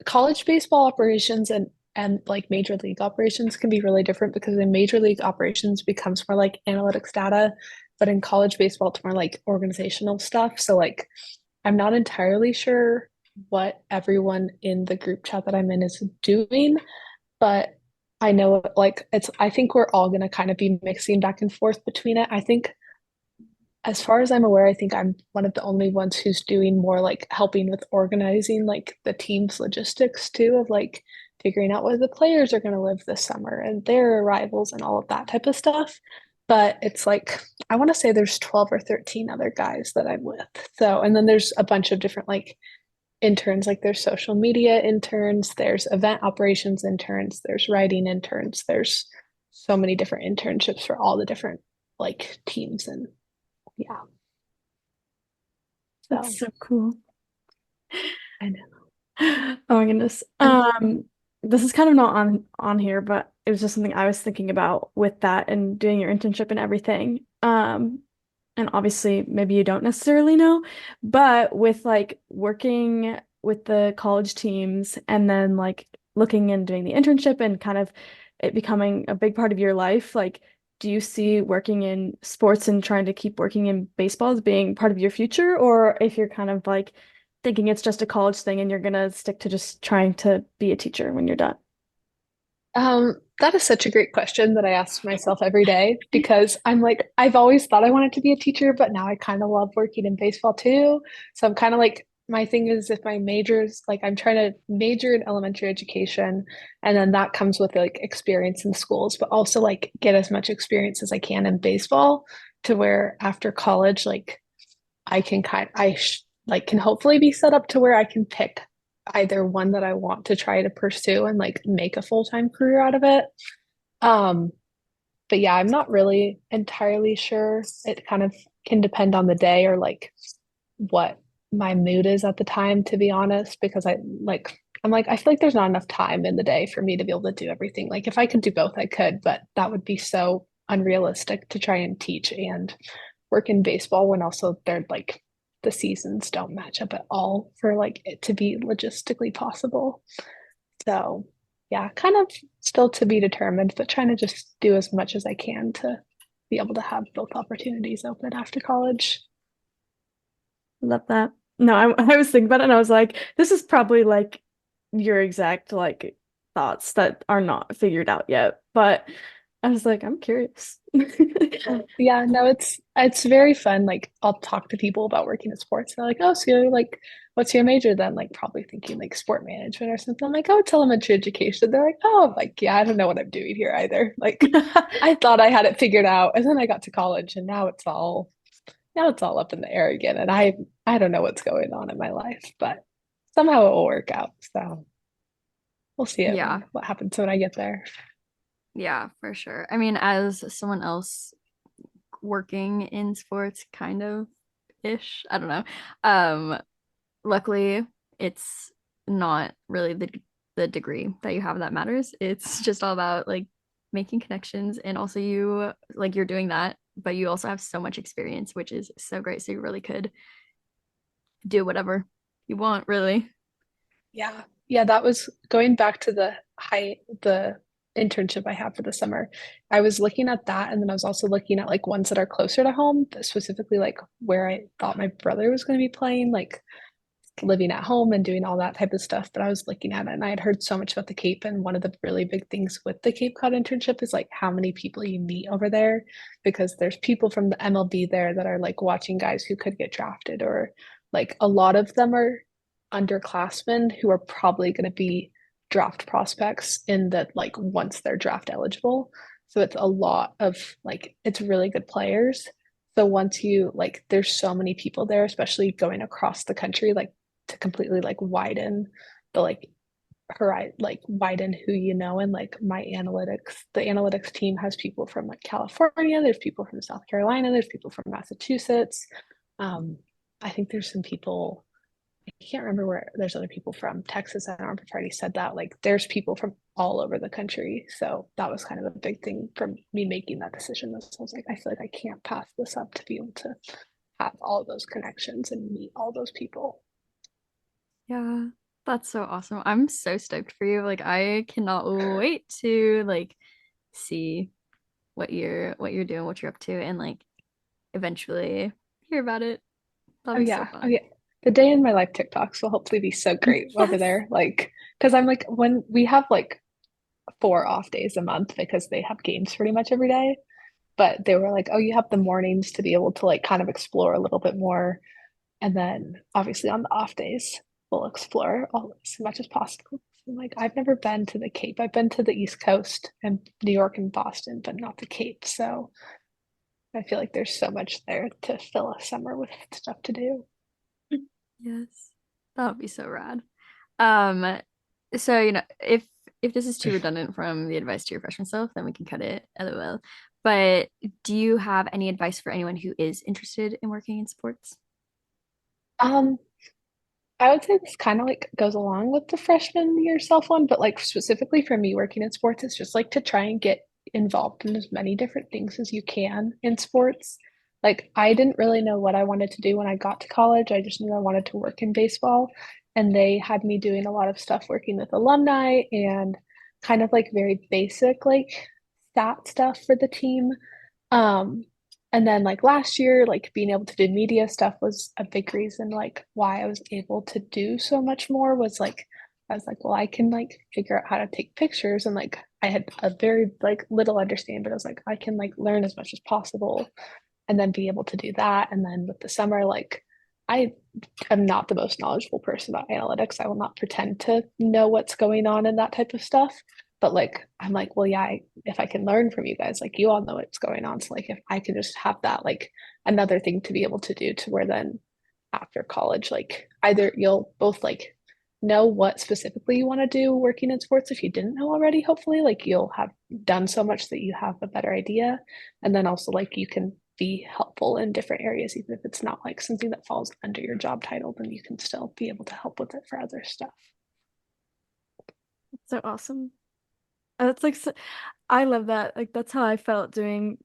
[SPEAKER 3] college baseball operations and like major league operations can be really different because in major league operations becomes more like analytics data, but in college baseball it's more like organizational stuff. So like I'm not entirely sure what everyone in the group chat that I'm in is doing, but I know like it's I think we're all gonna kind of be mixing back and forth between it. I think as far as I'm aware, I think I'm one of the only ones who's doing more like helping with organizing like the team's logistics too, of like figuring out where the players are going to live this summer and their arrivals and all of that type of stuff. But it's like, I want to say there's 12 or 13 other guys that I'm with. So, and then there's a bunch of different like interns, like there's social media interns, there's event operations interns, there's writing interns, there's so many different internships for all the different like teams and yeah. So
[SPEAKER 1] That's so cool.
[SPEAKER 3] I know.
[SPEAKER 1] Oh my goodness.
[SPEAKER 3] And
[SPEAKER 1] This is kind of not on here, but it was just something I was thinking about with that and doing your internship and everything. And obviously maybe you don't necessarily know, but with like working with the college teams and then like looking and doing the internship and kind of it becoming a big part of your life, like do you see working in sports and trying to keep working in baseball as being part of your future, or if you're kind of like thinking it's just a college thing and you're gonna stick to just trying to be a teacher when you're done?
[SPEAKER 3] that is such a great question that I ask myself every day because I'm like, I've always thought I wanted to be a teacher, but now I kind of love working in baseball too. So I'm kind of like, my thing is if my majors, like I'm trying to major in elementary education, and then that comes with like experience in schools, but also like get as much experience as I can in baseball to where after college, like I can like can hopefully be set up to where I can pick either one that I want to try to pursue and like make a full-time career out of it. Um, but yeah, I'm not really entirely sure. It kind of can depend on the day or like what my mood is at the time, to be honest, because I'm like, I feel like there's not enough time in the day for me to be able to do everything. Like if I could do both, I could, but that would be so unrealistic to try and teach and work in baseball when also they're like the seasons don't match up at all for like it to be logistically possible. So yeah, kind of still to be determined, but trying to just do as much as I can to be able to have both opportunities open after college.
[SPEAKER 1] Love that. No, I was thinking about it and I was like, this is probably like your exact like thoughts that are not figured out yet. But I was like, I'm curious.
[SPEAKER 3] Yeah, no, it's very fun. Like I'll talk to people about working in sports. They're like, oh, so you're like, what's your major then? Like probably thinking like sport management or something. I'm like, oh, it's elementary education. They're like, oh, I'm like, yeah, I don't know what I'm doing here either. Like I thought I had it figured out, and then I got to college, and now it's all up in the air again. And I don't know what's going on in my life, but somehow it will work out. So we'll see
[SPEAKER 2] Yeah.
[SPEAKER 3] what happens when I get there.
[SPEAKER 2] Yeah, for sure. I mean, as someone else working in sports kind of ish, I don't know. Luckily it's not really the degree that you have that matters. It's just all about like making connections, and also you like you're doing that, but you also have so much experience, which is so great. So you really could do whatever you want, really.
[SPEAKER 3] Yeah. Yeah, that was going back to the internship I have for the summer. I was looking at that, and then I was also looking at like ones that are closer to home, but specifically like where I thought my brother was going to be playing, like living at home and doing all that type of stuff. But I was looking at it and I had heard so much about the Cape. And one of the really big things with the Cape Cod internship is like how many people you meet over there, because there's people from the MLB there that are like watching guys who could get drafted, or like a lot of them are underclassmen who are probably going to be draft prospects in that like once they're draft eligible. So it's a lot of like it's really good players. So once you like there's so many people there, especially going across the country, like to completely like widen the like horizon, like widen who you know. And like the analytics team has people from like California, there's people from South Carolina, there's people from Massachusetts. um I think there's some people, I can't remember where, there's other people from Texas. I don't know if I've already said that. Like there's people from all over the country. So that was kind of a big thing for me making that decision. I was like, I feel like I can't pass this up to be able to have all those connections and meet all those people.
[SPEAKER 2] Yeah, that's so awesome. I'm so stoked for you. Like I cannot wait to like see what you're doing, what you're up to, and like eventually hear about it.
[SPEAKER 3] Oh
[SPEAKER 2] That'll be so
[SPEAKER 3] yeah. Oh
[SPEAKER 2] fun.
[SPEAKER 3] yeah. The day in my life TikToks will hopefully be so great over
[SPEAKER 2] Yes.
[SPEAKER 3] there. Like, because I'm like, when we have like 4 off days a month because they have games pretty much every day. But they were like, oh, you have the mornings to be able to like kind of explore a little bit more. And then obviously on the off days, we'll explore all as much as possible. So, like, I've never been to the Cape. I've been to the East Coast and New York and Boston, but not the Cape. So I feel like there's so much there to fill a summer with stuff to do.
[SPEAKER 2] Yes. That would be so rad. Um, so if this is too redundant from the advice to your freshman self, then we can cut it, LOL. But do you have any advice for anyone who is interested in working in sports?
[SPEAKER 3] Um, I would say this kind of like goes along with the freshman year self one, but like specifically for me working in sports, it's just like to try and get involved in as many different things as you can in sports. Like I didn't really know what I wanted to do when I got to college. I just knew I wanted to work in baseball. And they had me doing a lot of stuff working with alumni and kind of like very basic like stat stuff for the team. Um, and then like last year, like being able to do media stuff was a big reason like why I was able to do so much more. Was like I was like, well, I can like figure out how to take pictures. And like I had a very like little understanding, but I was like, I can like learn as much as possible and then be able to do that. And then with the summer, like I am not the most knowledgeable person about analytics. I will not pretend to know what's going on in that type of stuff. But like, I'm like, well, yeah, if I can learn from you guys, like you all know what's going on. So like, if I can just have that, like another thing to be able to do to where then after college, like either you'll both like know what specifically you want to do working in sports if you didn't know already, hopefully, like you'll have done so much that you have a better idea. And then also like you can be helpful in different areas, even if it's not like something that falls under your job title, then you can still be able to help with it for other stuff.
[SPEAKER 1] So awesome. That's like I love that. Like that's how I felt doing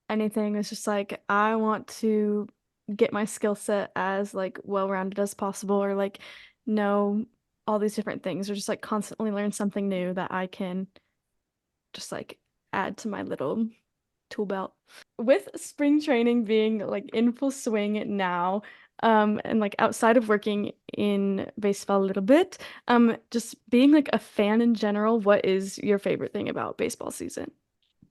[SPEAKER 1] anything. It's just like I want to get my skill set as like well-rounded as possible, or like know all these different things, or just like constantly learn something new that I can just like add to my little tool belt. With spring training being like in full swing now, and like outside of working in baseball a little bit, just being like a fan in general, what is your favorite thing about baseball season?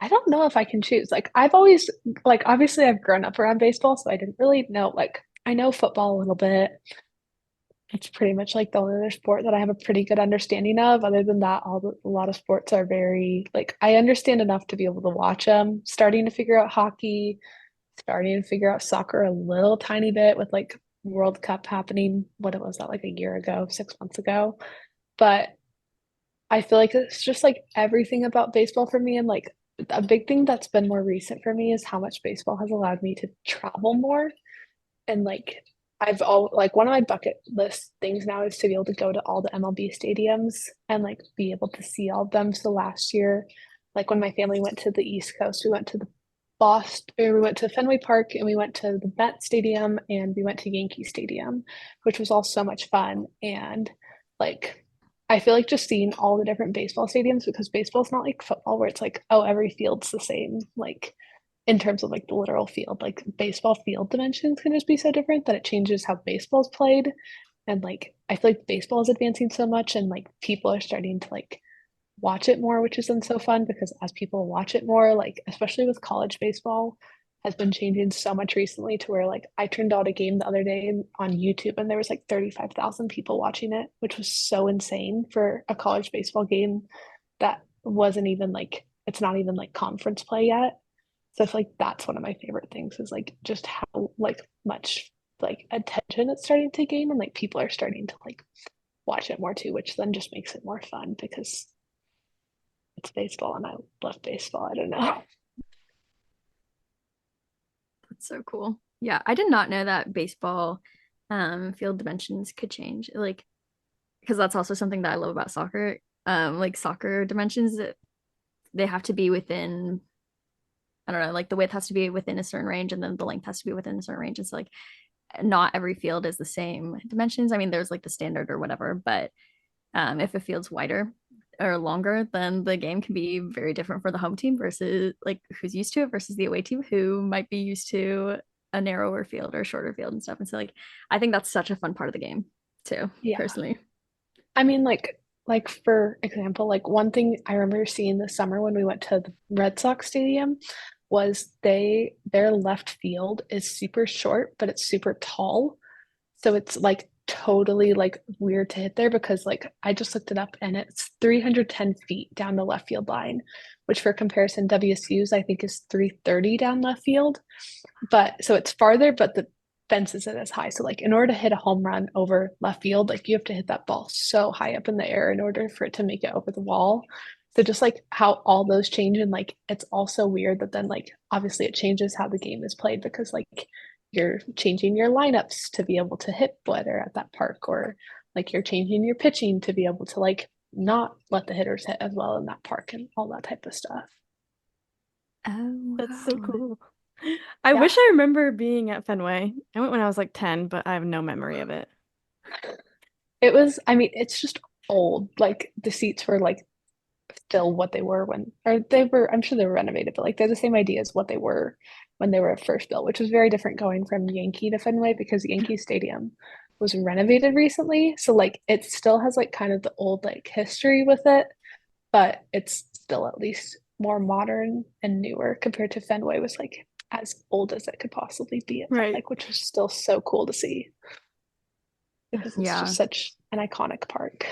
[SPEAKER 3] I don't know if I can choose. Like I've always like obviously I've grown up around baseball, so I didn't really know like I know football a little bit. It's pretty much like the only other sport that I have a pretty good understanding of. Other than that, a lot of sports are very like I understand enough to be able to watch them. Starting to figure out hockey, starting to figure out soccer a little tiny bit with like World Cup happening. What it was that like a year ago, 6 months ago. But I feel like it's just like everything about baseball for me. And like a big thing that's been more recent for me is how much baseball has allowed me to travel more. And like I've all like one of my bucket list things now is to be able to go to all the MLB stadiums and like be able to see all of them. So last year, like when my family went to the East Coast, we went to the Boston, or we went to Fenway Park and we went to the Met Stadium and we went to Yankee Stadium, which was all so much fun. And like I feel like just seeing all the different baseball stadiums because baseball's not like football where it's like, oh, every field's the same. Like in terms of like the literal field, like baseball field dimensions can just be so different that it changes how baseball's played. And like I feel like baseball is advancing so much and like people are starting to like watch it more, which isn't so fun because as people watch it more, like especially with college baseball, has been changing so much recently to where like I turned on a game the other day on YouTube and there was like 35,000 people watching it, which was so insane for a college baseball game that wasn't even like it's not even like conference play yet. So I feel like that's one of my favorite things is like just how like much like attention it's starting to gain and like people are starting to like watch it more too, which then just makes it more fun because it's baseball and I love baseball. I don't know.
[SPEAKER 2] That's so cool. Yeah, I did not know that baseball field dimensions could change. Like, because that's also something that I love about soccer. Like soccer dimensions, they have to be within, I don't know, like the width has to be within a certain range and then the length has to be within a certain range. It's like not every field is the same dimensions. I mean, there's like the standard or whatever, but if a field's wider or longer, then the game can be very different for the home team versus like who's used to it versus the away team who might be used to a narrower field or shorter field and stuff. And so like I think that's such a fun part of the game too,
[SPEAKER 3] Yeah.
[SPEAKER 2] personally.
[SPEAKER 3] I mean, like for example, like one thing I remember seeing this summer when we went to the Red Sox stadium was their left field is super short, but it's super tall. So it's like totally like weird to hit there because like I just looked it up and it's 310 feet down the left field line, which for comparison, WSU's I think is 330 down left field. But so it's farther, but the fence isn't as high. So like in order to hit a home run over left field, like you have to hit that ball so high up in the air in order for it to make it over the wall. So just like how all those change and like it's also weird that then like obviously it changes how the game is played because like you're changing your lineups to be able to hit better at that park or like you're changing your pitching to be able to like not let the hitters hit as well in that park and all that type of stuff.
[SPEAKER 2] Oh
[SPEAKER 1] That's so
[SPEAKER 2] God.
[SPEAKER 1] cool. I
[SPEAKER 3] Yeah.
[SPEAKER 1] wish I remember being at Fenway. I went when I was like 10, but I have no memory of it.
[SPEAKER 3] It was, I mean, it's just old. Like the seats were like still what they were when, or they were, I'm sure they were renovated, but like they're the same idea as what they were when they were first built, which was very different going from Yankee to Fenway because Yankee Stadium was renovated recently. So like it still has like kind of the old like history with it, but it's still at least more modern and newer compared to Fenway was like as old as it could possibly be. It felt
[SPEAKER 1] Right.
[SPEAKER 3] like, which was still so cool to see because it's
[SPEAKER 2] Yeah.
[SPEAKER 3] just such an iconic park.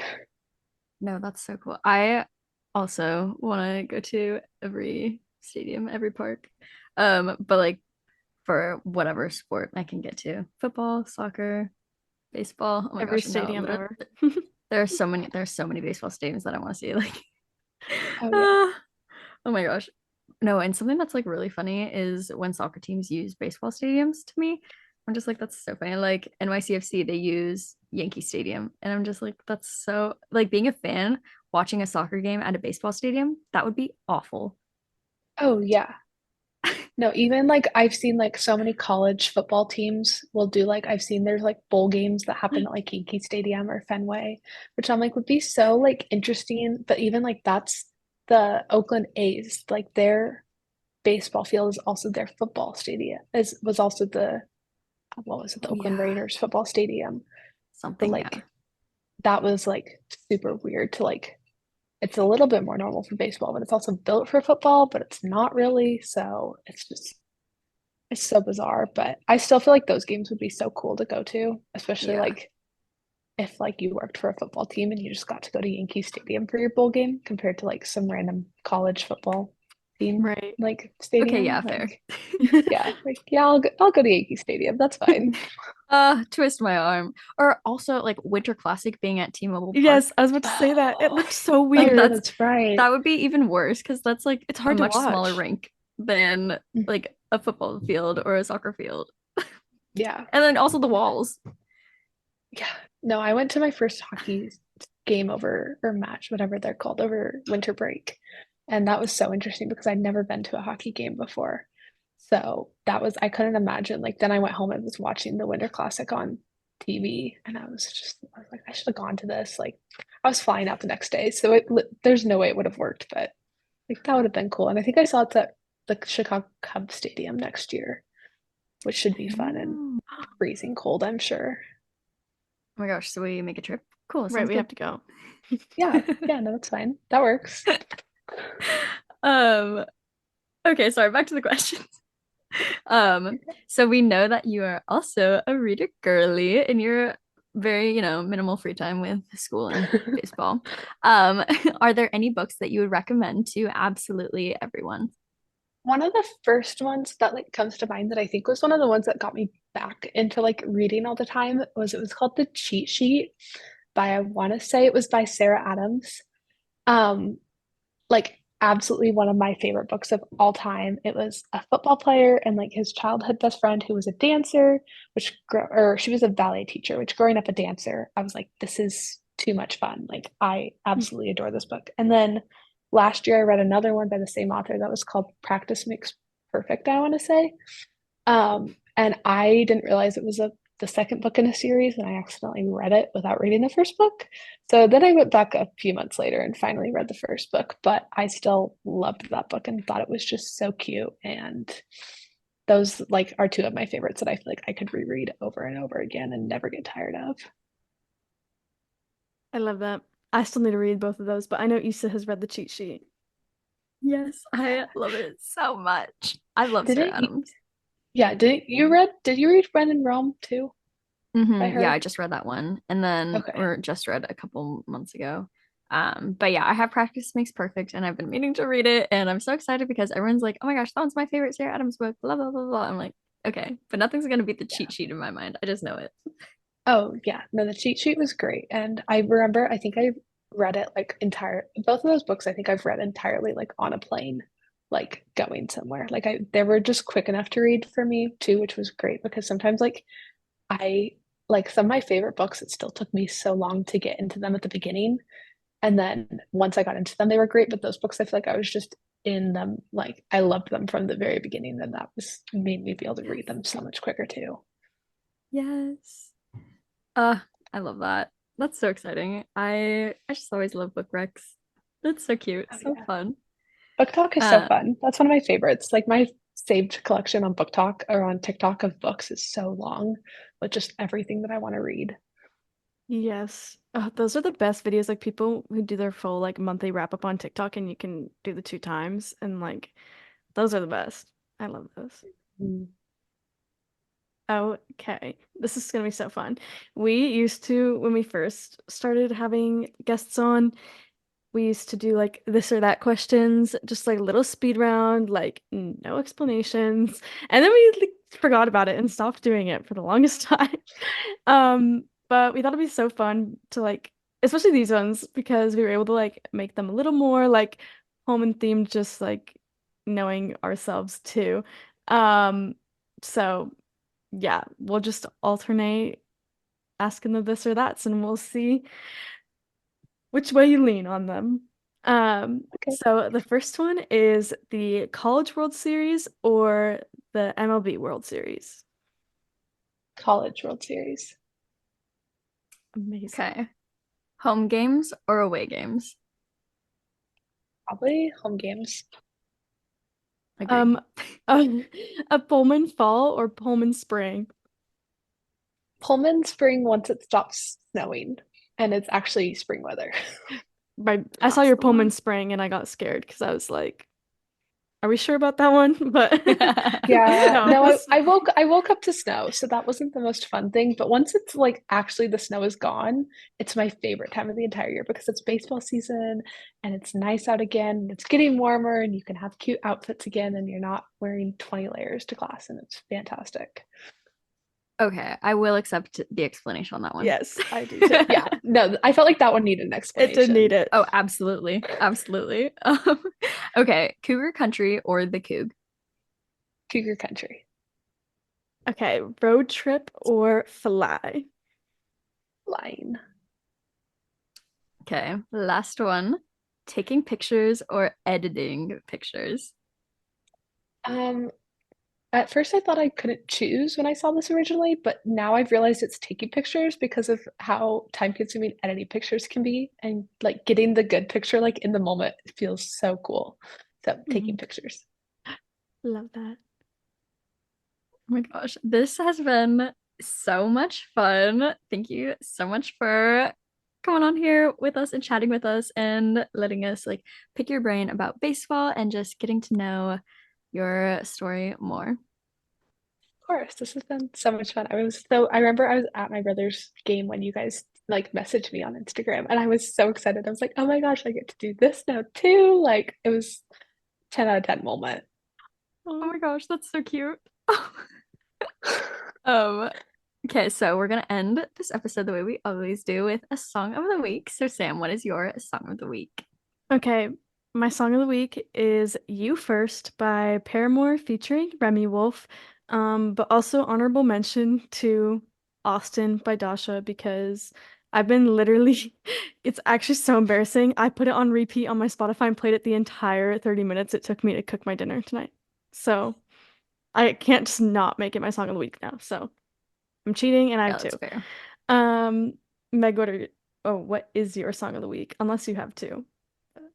[SPEAKER 2] No, that's so cool. I also want to go to every stadium, every park. But like for whatever sport I can get to. Football, soccer, baseball. Oh my
[SPEAKER 1] Every
[SPEAKER 2] gosh, no,
[SPEAKER 1] stadium
[SPEAKER 2] literally
[SPEAKER 1] ever.
[SPEAKER 2] there's so many baseball stadiums that I want to see. Like
[SPEAKER 3] Oh yeah.
[SPEAKER 2] ah, oh my gosh. No, and something that's like really funny is when soccer teams use baseball stadiums to me. I'm just like, that's so funny. Like NYCFC, they use Yankee Stadium. And I'm just like, that's so like being a fan, watching a soccer game at a baseball stadium, that would be awful.
[SPEAKER 3] Oh yeah. No, even like I've seen like so many college football teams will do like I've seen there's like bowl games that happen at like Yankee Stadium or Fenway, which I'm like would be so like interesting. But even like that's the Oakland A's, like their baseball field is also their football stadium. Is was also the what was it, the Oakland
[SPEAKER 2] Yeah,
[SPEAKER 3] Raiders football stadium. So
[SPEAKER 2] something, yeah.
[SPEAKER 3] like that was like super weird to like it's a little bit more normal for baseball, but it's also built for football, but it's not really. So it's just it's so bizarre, but I still feel like those games would be so cool to go to, especially
[SPEAKER 2] Yeah.
[SPEAKER 3] like if like you worked for a football team and you just got to go to Yankee Stadium for your bowl game compared to like some random college football team
[SPEAKER 1] Right.
[SPEAKER 3] like
[SPEAKER 2] Okay,
[SPEAKER 3] stadium.
[SPEAKER 2] yeah, fair.
[SPEAKER 3] Like yeah, like yeah, I'll go to Yankee Stadium. That's fine.
[SPEAKER 2] Twist my arm. Or also like Winter Classic being at T-Mobile
[SPEAKER 1] Yes,
[SPEAKER 2] Park.
[SPEAKER 1] I was about to say that. It
[SPEAKER 3] Oh,
[SPEAKER 1] looks so
[SPEAKER 3] oh yeah,
[SPEAKER 1] weird.
[SPEAKER 3] that's right.
[SPEAKER 2] That would be even worse because that's like
[SPEAKER 1] It's
[SPEAKER 2] a
[SPEAKER 1] hard to
[SPEAKER 2] much smaller
[SPEAKER 1] watch.
[SPEAKER 2] rink than like a football field or a soccer field.
[SPEAKER 3] Yeah.
[SPEAKER 2] And then also the walls.
[SPEAKER 3] Yeah. No, I went to my first hockey game over or match, whatever they're called, over winter break. And that was so interesting because I'd never been to a hockey game before. So that was, I couldn't imagine. Like, then I went home and was watching the Winter Classic on TV, and I was like, I should have gone to this. Like, I was flying out the next day. So there's no way it would have worked, but like, that would have been cool. And I think I saw it's at the Chicago Cubs Stadium next year, which should be fun and
[SPEAKER 2] Oh
[SPEAKER 3] freezing cold, I'm sure.
[SPEAKER 2] my gosh, so we make a trip? Cool,
[SPEAKER 1] Right,
[SPEAKER 2] sounds
[SPEAKER 1] we
[SPEAKER 2] good.
[SPEAKER 1] have to go.
[SPEAKER 3] Yeah. Yeah. No, that's fine. That works.
[SPEAKER 2] Um, okay, sorry, back to the questions. So we know that you are also a reader girly and you're very, minimal free time with school and baseball. Um, are there any books that you would recommend to absolutely everyone?
[SPEAKER 3] One of the first ones that like comes to mind that I think was one of the ones that got me back into like reading all the time was, it was called The Cheat Sheet by, I want to say it was by Sarah Adams. Um, like absolutely one of my favorite books of all time. It was a football player and like his childhood best friend who was a dancer, or she was a ballet teacher, which growing up a dancer, I was like, this is too much fun. Like I absolutely adore this book. And then last year I read another one by the same author that was called Practice Makes Perfect, I want to say. And I didn't realize it was the second book in a series, and I accidentally read it without reading the first book. So then I went back a few months later and finally read the first book, but I still loved that book and thought it was just so cute. And those like are two of my favorites that I feel like I could reread over and over again and never get tired of.
[SPEAKER 1] I love that. I still need to read both of those, but I know Issa has read The Cheat Sheet.
[SPEAKER 2] Yes, I love it so much. I love Sarah
[SPEAKER 3] Didn't you,
[SPEAKER 2] Adams.
[SPEAKER 3] yeah, did you read When in Rome too by
[SPEAKER 2] Yeah,
[SPEAKER 3] her?
[SPEAKER 2] I just read that one and then
[SPEAKER 3] Okay.
[SPEAKER 2] or just read a couple months ago. But yeah, I have Practice Makes Perfect and I've been meaning to read it and I'm so excited because everyone's like, oh my gosh, that one's my favorite Sarah Adams book, blah blah blah blah. I'm like, okay, but nothing's gonna beat the
[SPEAKER 3] Yeah.
[SPEAKER 2] cheat sheet in my mind. I just know it.
[SPEAKER 3] Oh, yeah. No, the cheat sheet was great. And I remember, I think I read it like both of those books, I think I've read entirely like on a plane, like going somewhere. Like they were just quick enough to read for me too, which was great because sometimes like I, like some of my favorite books, it still took me so long to get into them at the beginning. And then once I got into them, they were great. But those books, I feel like I was just in them. Like I loved them from the very beginning. And that was made me be able to read them so much quicker too.
[SPEAKER 2] Yes. Uh, I love that. That's so exciting. I just always love book recs. That's so cute.
[SPEAKER 3] Oh,
[SPEAKER 2] So
[SPEAKER 3] yeah.
[SPEAKER 2] fun.
[SPEAKER 3] Book Talk is so
[SPEAKER 2] Uh,
[SPEAKER 3] fun. That's one of my favorites. Like my saved collection on Book Talk or on TikTok of books is so long with just everything that I want to read.
[SPEAKER 1] Yes. Oh, those are the best videos, like people who do their full like monthly wrap up on TikTok and you can do the two times and like those are the best. I love those.
[SPEAKER 3] Mm.
[SPEAKER 1] Okay. This is gonna be so fun. We used to, when we first started having guests on, we used to do like this or that questions, just like little speed round, like no explanations. And then we like, forgot about it and stopped doing it for the longest time. But we thought it'd be so fun to like, especially these ones, because we were able to like make them a little more like home and themed, just like knowing ourselves too. Um, so yeah, we'll just alternate asking the this or that's and we'll see which way you lean on them.
[SPEAKER 3] Okay.
[SPEAKER 1] So the first one is the College World Series or the MLB World Series.
[SPEAKER 3] College World Series.
[SPEAKER 1] Amazing.
[SPEAKER 2] okay. Home games or away games?
[SPEAKER 3] Probably home games.
[SPEAKER 2] Agree.
[SPEAKER 1] Um, a, a Pullman Fall or Pullman Spring.
[SPEAKER 3] Pullman spring once it stops snowing and it's actually spring weather.
[SPEAKER 1] I saw
[SPEAKER 2] That's
[SPEAKER 1] your
[SPEAKER 2] the
[SPEAKER 1] Pullman
[SPEAKER 2] one.
[SPEAKER 1] Spring and I got scared because I was like, "Are we sure about that one?" But
[SPEAKER 3] Yeah,
[SPEAKER 1] no,
[SPEAKER 3] no,
[SPEAKER 1] this.
[SPEAKER 3] I woke up to snow, so that wasn't the most fun thing. But once it's like actually the snow is gone, it's my favorite time of the entire year because it's baseball season and it's nice out again. And it's getting warmer and you can have cute outfits again and you're not wearing 20 layers to class and it's fantastic.
[SPEAKER 2] Okay, I will accept the explanation on that one.
[SPEAKER 1] Yes, I do too.
[SPEAKER 3] Yeah, no, I felt like that one needed an
[SPEAKER 1] It did need
[SPEAKER 3] explanation.
[SPEAKER 1] it.
[SPEAKER 2] Oh, absolutely. Absolutely. Okay, Cougar Country or the Coug?
[SPEAKER 3] Cougar country.
[SPEAKER 1] Okay, road trip or fly?
[SPEAKER 3] Line.
[SPEAKER 2] Okay, last one. Taking pictures or editing pictures?
[SPEAKER 3] Um, at first I thought I couldn't choose when I saw this originally, but now I've realized it's taking pictures because of how time-consuming editing pictures can be, and like getting the good picture like in the moment feels so cool. So taking
[SPEAKER 1] Mhm.
[SPEAKER 3] pictures.
[SPEAKER 1] Love that.
[SPEAKER 2] Oh my gosh, this has been so much fun. Thank you so much for coming on here with us and chatting with us and letting us like pick your brain about baseball and just getting to know your story more.
[SPEAKER 3] Of course, this has been so much fun. I remember I was at my brother's game when you guys like messaged me on Instagram and I was so excited. I was like, oh my gosh, I get to do this now too. Like it was 10 out of 10 moment.
[SPEAKER 2] Oh my gosh, that's so cute. Um, okay, so we're gonna end this episode the way we always do with a song of the week. So Sam, what is your song of the week?
[SPEAKER 1] Okay, my song of the week is You First by Paramore featuring Remy Wolf. But also honorable mention to Austin by Dasha because I've been literally, it's actually so embarrassing. I put it on repeat on my Spotify and played it the entire 30 minutes it took me to cook my dinner tonight. So I can't just not make it my song of the week now. So I'm cheating and I
[SPEAKER 2] Yeah,
[SPEAKER 1] have
[SPEAKER 2] that's
[SPEAKER 1] two.
[SPEAKER 2] fair.
[SPEAKER 1] Um, Meg, what is your song of the week? Unless you have two.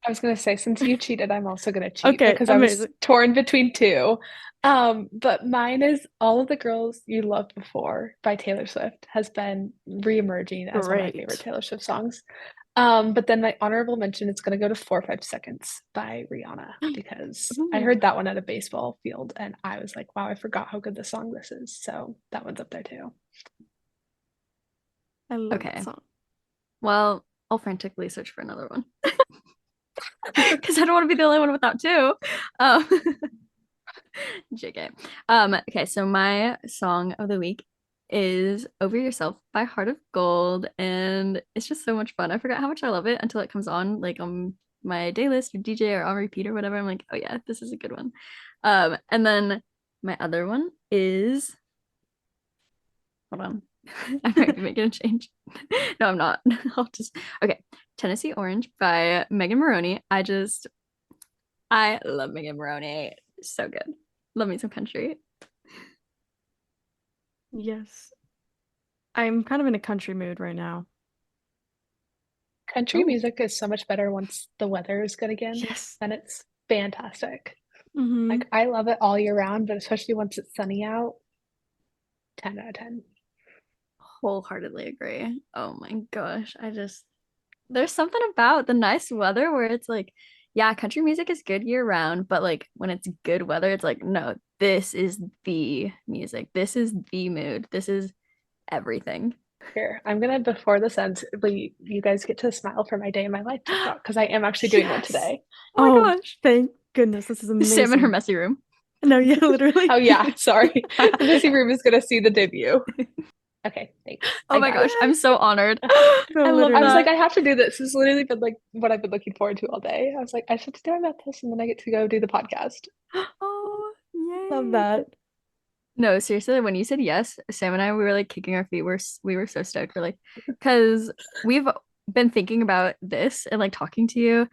[SPEAKER 3] I was gonna say, since you cheated, I'm also gonna cheat
[SPEAKER 1] Okay,
[SPEAKER 3] because I was
[SPEAKER 1] amazing.
[SPEAKER 3] torn between two. But mine is All of the Girls You Loved Before by Taylor Swift has been reemerging as one of my favorite
[SPEAKER 1] Great.
[SPEAKER 3] Taylor Swift songs. But then my honorable mention is gonna go to 4 5 Seconds by Rihanna because I
[SPEAKER 1] Ooh,
[SPEAKER 3] heard that one at a baseball field and I was like, wow, I forgot how good the song this is. So that one's up there too.
[SPEAKER 1] I love that
[SPEAKER 2] Okay.
[SPEAKER 1] song.
[SPEAKER 2] Well, I'll frantically search for another one because I don't want to be the only one without two. Um, JK. Okay, so my song of the week is Over Yourself by Heart of Gold, and it's just so much fun. I forgot how much I love it until it comes on like on my day list or DJ or on repeat or whatever. I'm like, oh yeah, this is a good one. And then my other one is hold on. I might be making a change. No, I'm not. I'll just okay. Tennessee Orange by Megan Maroney. I love Megan Maroney. So good. Love me some country.
[SPEAKER 1] Yes. I'm kind of in a country mood right now.
[SPEAKER 3] Country
[SPEAKER 2] Oh,
[SPEAKER 3] music is so much better once the weather is good again,
[SPEAKER 1] Yes.
[SPEAKER 3] and it's fantastic.
[SPEAKER 1] Hmm.
[SPEAKER 3] Like I love it all year round, but especially once it's sunny out, 10 out of 10.
[SPEAKER 2] wholeheartedly agree. Oh my gosh. There's something about the nice weather where it's like, yeah, country music is good year round, but like when it's good weather, it's like, no, this is the music. This is the mood. This is everything.
[SPEAKER 3] Here, I'm gonna before this ends, you guys get to smile for my day in my life TikTok because I am actually doing one
[SPEAKER 1] Yes.
[SPEAKER 3] today.
[SPEAKER 2] Oh my
[SPEAKER 1] Oh,
[SPEAKER 2] gosh.
[SPEAKER 1] thank goodness. This is
[SPEAKER 2] Sam in her
[SPEAKER 1] amazing.
[SPEAKER 2] messy room.
[SPEAKER 1] No, yeah, literally.
[SPEAKER 3] Oh yeah, sorry. The missy room is gonna see the debut. Okay, thanks.
[SPEAKER 2] Oh
[SPEAKER 3] I
[SPEAKER 2] my
[SPEAKER 3] got
[SPEAKER 2] gosh, I'm
[SPEAKER 1] Yes.
[SPEAKER 2] so honored.
[SPEAKER 1] No,
[SPEAKER 2] I love
[SPEAKER 3] I was
[SPEAKER 1] literally.
[SPEAKER 3] like,
[SPEAKER 2] that.
[SPEAKER 3] I have to do this. This has literally been like what I've been looking forward to all day. I was like, I just have to do about this and then I get to go do the podcast.
[SPEAKER 2] Oh,
[SPEAKER 1] Love
[SPEAKER 2] yay.
[SPEAKER 1] that.
[SPEAKER 2] No, seriously, when you said yes, Sam and I we were like kicking our feet. We were so stoked. We're like, because we've been thinking about this and like talking to you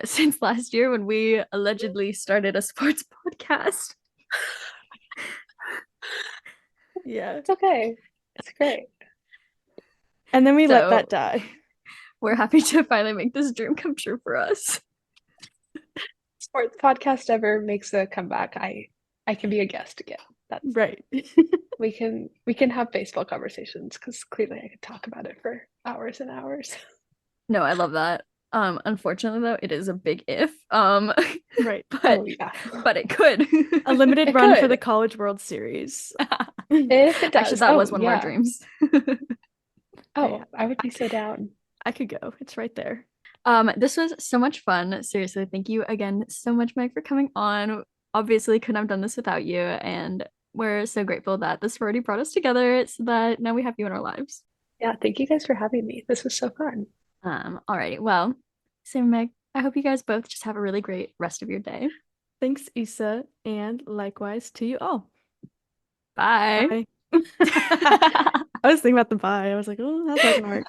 [SPEAKER 2] since last year when we allegedly started a sports podcast.
[SPEAKER 1] Yeah.
[SPEAKER 3] It's okay. It's great.
[SPEAKER 1] And then we let that
[SPEAKER 2] So
[SPEAKER 1] die.
[SPEAKER 2] we're happy to finally make this dream come true for us.
[SPEAKER 3] Sports podcast ever makes a comeback, I can be a guest again. That's
[SPEAKER 1] Right.
[SPEAKER 3] we can have baseball conversations because clearly I could talk about it for hours and hours.
[SPEAKER 2] No, I love that. Unfortunately though, it is a big if.
[SPEAKER 1] Right.
[SPEAKER 2] But
[SPEAKER 3] Oh yeah,
[SPEAKER 2] but it could.
[SPEAKER 1] A limited
[SPEAKER 3] it
[SPEAKER 1] run for the
[SPEAKER 3] could
[SPEAKER 1] College World Series.
[SPEAKER 3] if it
[SPEAKER 2] Actually,
[SPEAKER 3] does.
[SPEAKER 2] that
[SPEAKER 3] Oh
[SPEAKER 2] was one of our
[SPEAKER 3] yeah.
[SPEAKER 2] dreams.
[SPEAKER 1] Hey,
[SPEAKER 3] Oh, I would
[SPEAKER 1] I,
[SPEAKER 3] be so down.
[SPEAKER 1] I could go. It's right there.
[SPEAKER 2] This was so much fun. Seriously, thank you again so much, Meg, for coming on. Obviously, couldn't have done this without you, and we're so grateful that this already brought us together so that now we have you in our lives.
[SPEAKER 3] Yeah, thank you guys for having me. This was so fun.
[SPEAKER 2] Alrighty. Well, Sam and Meg, I hope you guys both just have a really great rest of your day.
[SPEAKER 1] Thanks, Issa, and likewise to you all.
[SPEAKER 2] Bye.
[SPEAKER 1] Bye. I was thinking about the bye. I was like, oh, how's that gonna work?